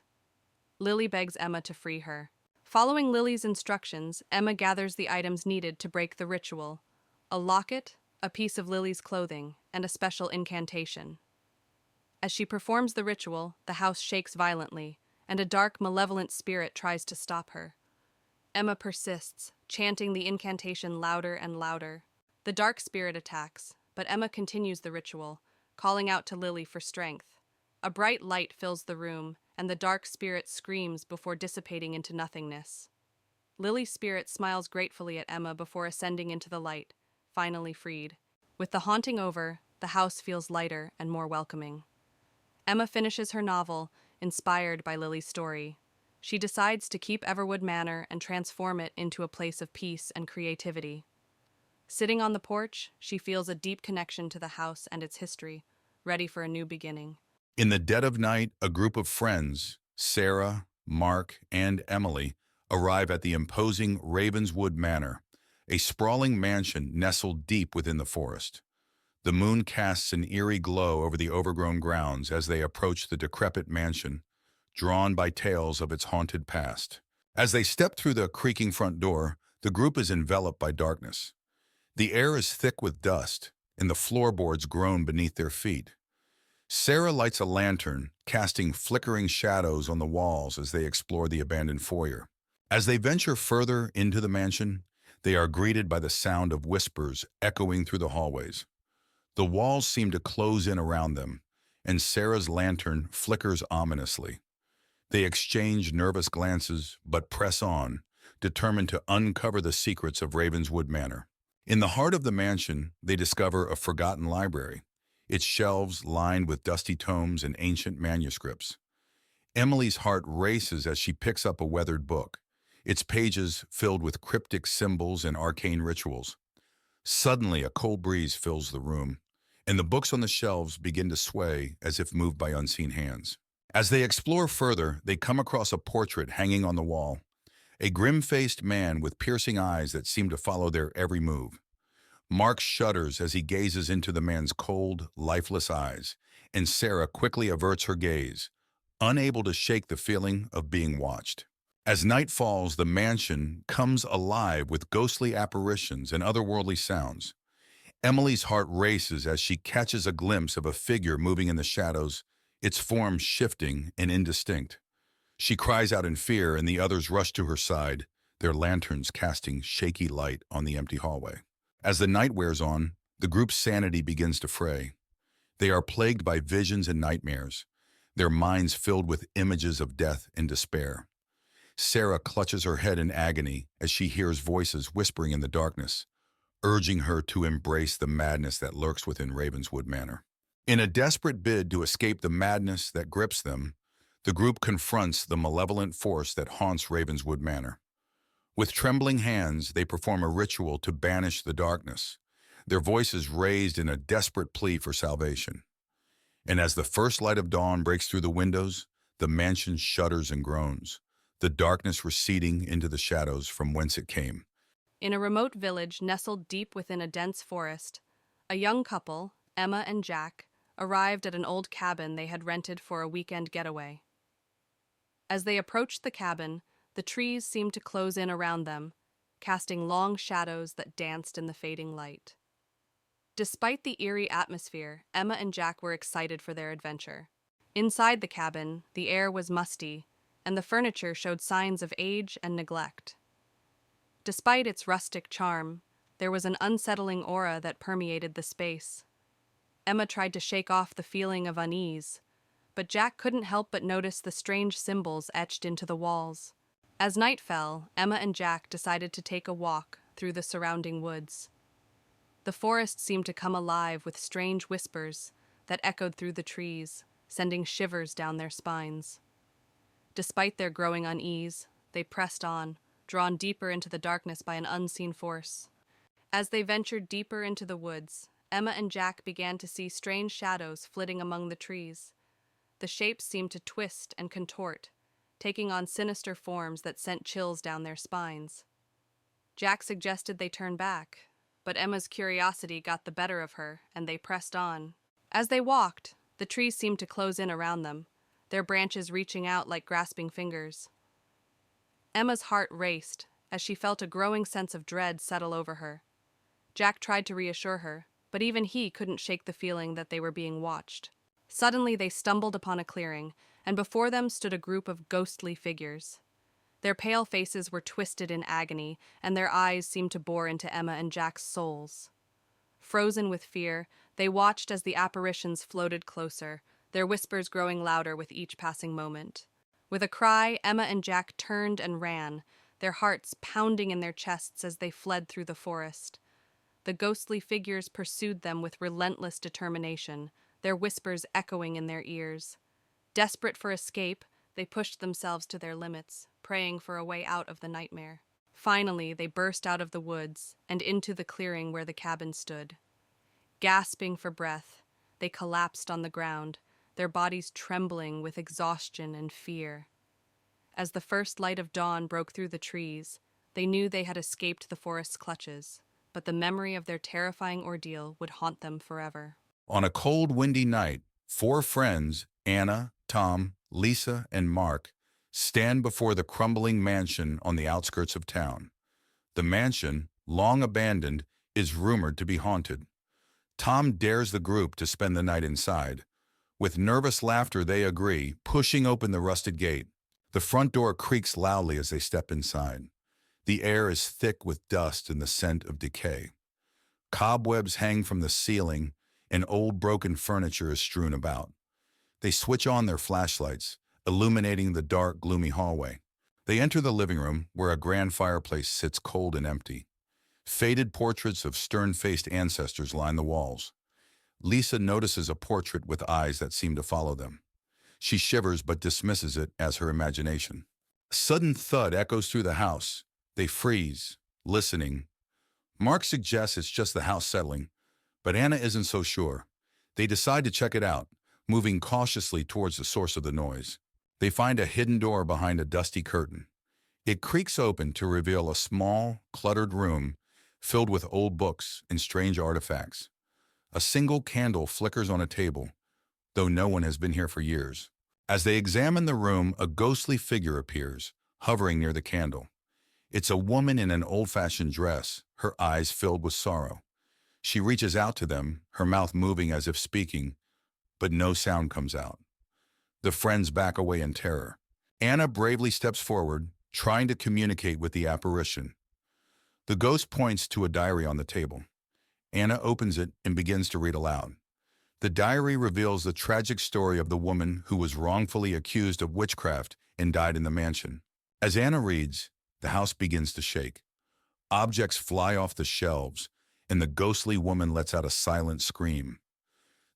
Lily begs Emma to free her. Following Lily's instructions, Emma gathers the items needed to break the ritual: a locket, a piece of Lily's clothing, and a special incantation. As she performs the ritual, the house shakes violently, and a dark, malevolent spirit tries to stop her. Emma persists, chanting the incantation louder and louder. The dark spirit attacks, but Emma continues the ritual, calling out to Lily for strength. A bright light fills the room, and the dark spirit screams before dissipating into nothingness. Lily's spirit smiles gratefully at Emma before ascending into the light, finally freed. With the haunting over, the house feels lighter and more welcoming. Emma finishes her novel, inspired by Lily's story. She decides to keep Everwood Manor and transform it into a place of peace and creativity. Sitting on the porch, she feels a deep connection to the house and its history, ready for a new beginning. In the dead of night, a group of friends, Sarah, Mark, and Emily, arrive at the imposing Ravenswood Manor, a sprawling mansion nestled deep within the forest. The moon casts an eerie glow over the overgrown grounds as they approach the decrepit mansion, drawn by tales of its haunted past. As they step through the creaking front door, the group is enveloped by darkness. The air is thick with dust, and the floorboards groan beneath their feet. Sarah lights a lantern, casting flickering shadows on the walls as they explore the abandoned foyer. As they venture further into the mansion, they are greeted by the sound of whispers echoing through the hallways. The walls seem to close in around them, and Sarah's lantern flickers ominously. They exchange nervous glances, but press on, determined to uncover the secrets of Ravenswood Manor. In the heart of the mansion, they discover a forgotten library, its shelves lined with dusty tomes and ancient manuscripts. Emily's heart races as she picks up a weathered book, its pages filled with cryptic symbols and arcane rituals. Suddenly, a cold breeze fills the room, and the books on the shelves begin to sway as if moved by unseen hands. As they explore further, they come across a portrait hanging on the wall, a grim-faced man with piercing eyes that seem to follow their every move. Mark shudders as he gazes into the man's cold, lifeless eyes, and Sarah quickly averts her gaze, unable to shake the feeling of being watched. As night falls, the mansion comes alive with ghostly apparitions and otherworldly sounds. Emily's heart races as she catches a glimpse of a figure moving in the shadows, its form shifting and indistinct. She cries out in fear, and the others rush to her side, their lanterns casting shaky light on the empty hallway. As the night wears on, the group's sanity begins to fray. They are plagued by visions and nightmares, their minds filled with images of death and despair. Sarah clutches her head in agony as she hears voices whispering in the darkness, urging her to embrace the madness that lurks within Ravenswood Manor. In a desperate bid to escape the madness that grips them, the group confronts the malevolent force that haunts Ravenswood Manor. With trembling hands, they perform a ritual to banish the darkness, their voices raised in a desperate plea for salvation. And as the first light of dawn breaks through the windows, the mansion shudders and groans, the darkness receding into the shadows from whence it came. In a remote village nestled deep within a dense forest, a young couple, Emma and Jack, arrived at an old cabin they had rented for a weekend getaway. As they approached the cabin, the trees seemed to close in around them, casting long shadows that danced in the fading light. Despite the eerie atmosphere, Emma and Jack were excited for their adventure. Inside the cabin, the air was musty, and the furniture showed signs of age and neglect. Despite its rustic charm, there was an unsettling aura that permeated the space. Emma tried to shake off the feeling of unease, but Jack couldn't help but notice the strange symbols etched into the walls. As night fell, Emma and Jack decided to take a walk through the surrounding woods. The forest seemed to come alive with strange whispers that echoed through the trees, sending shivers down their spines. Despite their growing unease, they pressed on, drawn deeper into the darkness by an unseen force. As they ventured deeper into the woods, Emma and Jack began to see strange shadows flitting among the trees. The shapes seemed to twist and contort, taking on sinister forms that sent chills down their spines. Jack suggested they turn back, but Emma's curiosity got the better of her, and they pressed on. As they walked, the trees seemed to close in around them, their branches reaching out like grasping fingers. Emma's heart raced as she felt a growing sense of dread settle over her. Jack tried to reassure her, but even he couldn't shake the feeling that they were being watched. Suddenly they stumbled upon a clearing, and before them stood a group of ghostly figures. Their pale faces were twisted in agony, and their eyes seemed to bore into Emma and Jack's souls. Frozen with fear, they watched as the apparitions floated closer, their whispers growing louder with each passing moment. With a cry, Emma and Jack turned and ran, their hearts pounding in their chests as they fled through the forest. The ghostly figures pursued them with relentless determination, their whispers echoing in their ears. Desperate for escape, they pushed themselves to their limits, praying for a way out of the nightmare. Finally, they burst out of the woods and into the clearing where the cabin stood. Gasping for breath, they collapsed on the ground, their bodies trembling with exhaustion and fear. As the first light of dawn broke through the trees, they knew they had escaped the forest's clutches, but the memory of their terrifying ordeal would haunt them forever. On a cold, windy night, 4 friends, Anna, Tom, Lisa, and Mark, stand before the crumbling mansion on the outskirts of town. The mansion, long abandoned, is rumored to be haunted. Tom dares the group to spend the night inside. With nervous laughter, they agree, pushing open the rusted gate. The front door creaks loudly as they step inside. The air is thick with dust and the scent of decay. Cobwebs hang from the ceiling, and old broken furniture is strewn about. They switch on their flashlights, illuminating the dark, gloomy hallway. They enter the living room, where a grand fireplace sits cold and empty. Faded portraits of stern-faced ancestors line the walls. Lisa notices a portrait with eyes that seem to follow them. She shivers but dismisses it as her imagination. A sudden thud echoes through the house. They freeze, listening. Mark suggests it's just the house settling, but Anna isn't so sure. They decide to check it out, moving cautiously towards the source of the noise. They find a hidden door behind a dusty curtain. It creaks open to reveal a small, cluttered room filled with old books and strange artifacts. A single candle flickers on a table, though no one has been here for years. As they examine the room, a ghostly figure appears, hovering near the candle. It's a woman in an old-fashioned dress, her eyes filled with sorrow. She reaches out to them, her mouth moving as if speaking, but no sound comes out. The friends back away in terror. Anna bravely steps forward, trying to communicate with the apparition. The ghost points to a diary on the table. Anna opens it and begins to read aloud. The diary reveals the tragic story of the woman who was wrongfully accused of witchcraft and died in the mansion. As Anna reads, the house begins to shake. Objects fly off the shelves, and the ghostly woman lets out a silent scream.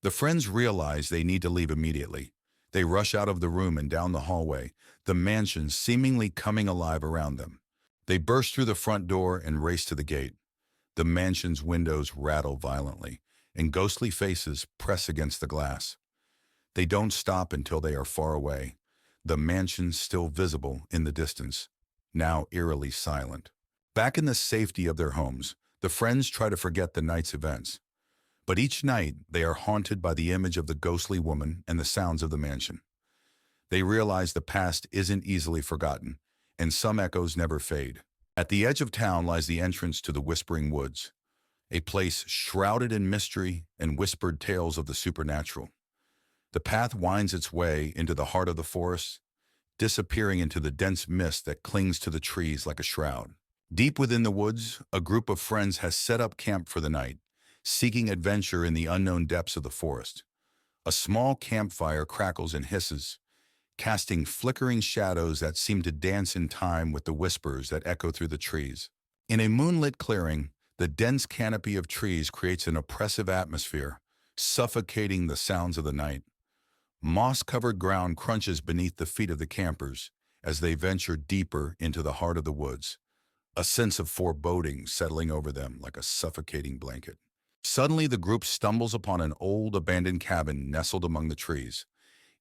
The friends realize they need to leave immediately. They rush out of the room and down the hallway, the mansion seemingly coming alive around them. They burst through the front door and race to the gate. The mansion's windows rattle violently, and ghostly faces press against the glass. They don't stop until they are far away, the mansion still visible in the distance, now eerily silent. Back in the safety of their homes, the friends try to forget the night's events. But each night, they are haunted by the image of the ghostly woman and the sounds of the mansion. They realize the past isn't easily forgotten, and some echoes never fade. At the edge of town lies the entrance to the Whispering Woods, a place shrouded in mystery and whispered tales of the supernatural. The path winds its way into the heart of the forest, disappearing into the dense mist that clings to the trees like a shroud. Deep within the woods, a group of friends has set up camp for the night, seeking adventure in the unknown depths of the forest. A small campfire crackles and hisses, casting flickering shadows that seem to dance in time with the whispers that echo through the trees. In a moonlit clearing, the dense canopy of trees creates an oppressive atmosphere, suffocating the sounds of the night. Moss-covered ground crunches beneath the feet of the campers as they venture deeper into the heart of the woods, a sense of foreboding settling over them like a suffocating blanket. Suddenly, the group stumbles upon an old abandoned cabin nestled among the trees.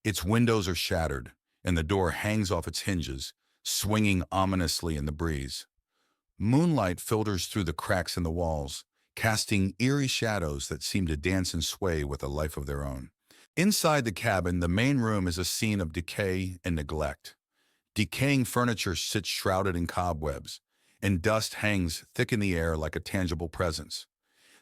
Its windows are shattered, and the door hangs off its hinges, swinging ominously in the breeze. Moonlight filters through the cracks in the walls, casting eerie shadows that seem to dance and sway with a life of their own. Inside the cabin, the main room is a scene of decay and neglect. Decaying furniture sits shrouded in cobwebs, and dust hangs thick in the air like a tangible presence.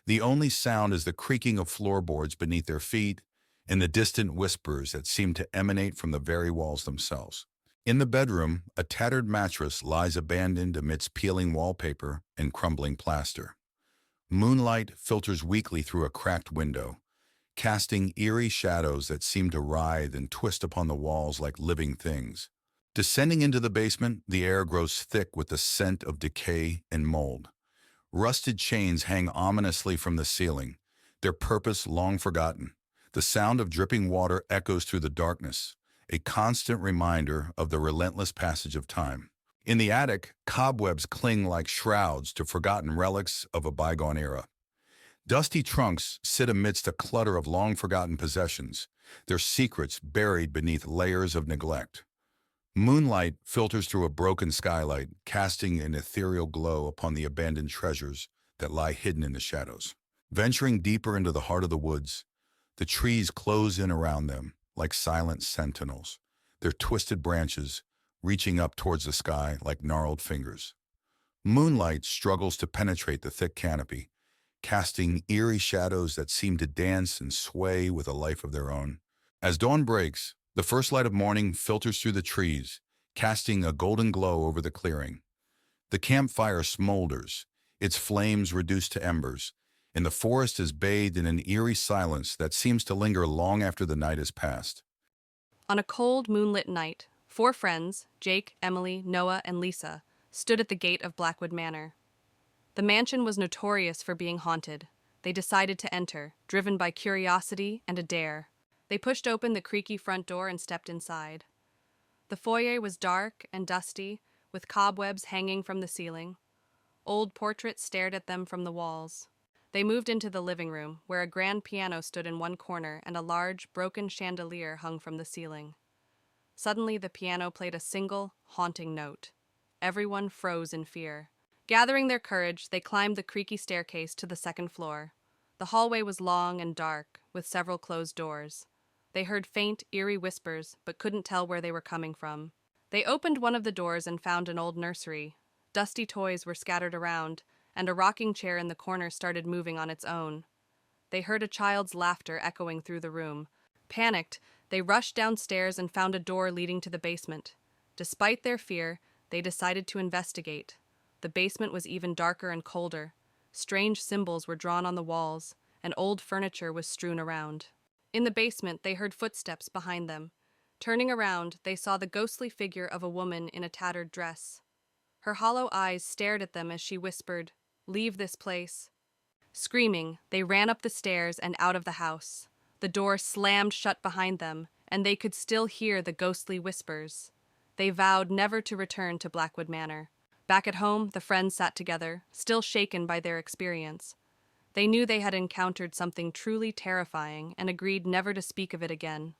The only sound is the creaking of floorboards beneath their feet and the distant whispers that seem to emanate from the very walls themselves. In the bedroom, a tattered mattress lies abandoned amidst peeling wallpaper and crumbling plaster. Moonlight filters weakly through a cracked window, casting eerie shadows that seem to writhe and twist upon the walls like living things. Descending into the basement, the air grows thick with the scent of decay and mold. Rusted chains hang ominously from the ceiling, their purpose long forgotten. The sound of dripping water echoes through the darkness, a constant reminder of the relentless passage of time. In the attic, cobwebs cling like shrouds to forgotten relics of a bygone era. Dusty trunks sit amidst a clutter of long-forgotten possessions, their secrets buried beneath layers of neglect. Moonlight filters through a broken skylight, casting an ethereal glow upon the abandoned treasures that lie hidden in the shadows. Venturing deeper into the heart of the woods, the trees close in around them like silent sentinels, their twisted branches reaching up towards the sky like gnarled fingers. Moonlight struggles to penetrate the thick canopy, casting eerie shadows that seem to dance and sway with a life of their own. As dawn breaks, the first light of morning filters through the trees, casting a golden glow over the clearing. The campfire smolders, its flames reduced to embers, and the forest is bathed in an eerie silence that seems to linger long after the night has passed. On a cold, moonlit night, 4 friends, Jake, Emily, Noah, and Lisa, stood at the gate of Blackwood Manor. The mansion was notorious for being haunted. They decided to enter, driven by curiosity and a dare. They pushed open the creaky front door and stepped inside. The foyer was dark and dusty, with cobwebs hanging from the ceiling. Old portraits stared at them from the walls. They moved into the living room, where a grand piano stood in one corner and a large, broken chandelier hung from the ceiling. Suddenly, the piano played a single, haunting note. Everyone froze in fear. Gathering their courage, they climbed the creaky staircase to the second floor. The hallway was long and dark, with several closed doors. They heard faint, eerie whispers, but couldn't tell where they were coming from. They opened one of the doors and found an old nursery. Dusty toys were scattered around, and a rocking chair in the corner started moving on its own. They heard a child's laughter echoing through the room. Panicked, they rushed downstairs and found a door leading to the basement. Despite their fear, they decided to investigate. The basement was even darker and colder. Strange symbols were drawn on the walls, and old furniture was strewn around. In the basement, they heard footsteps behind them. Turning around, they saw the ghostly figure of a woman in a tattered dress. Her hollow eyes stared at them as she whispered, "Leave this place." Screaming, they ran up the stairs and out of the house. The door slammed shut behind them, and they could still hear the ghostly whispers. They vowed never to return to Blackwood Manor. Back at home, the friends sat together, still shaken by their experience. They knew they had encountered something truly terrifying and agreed never to speak of it again.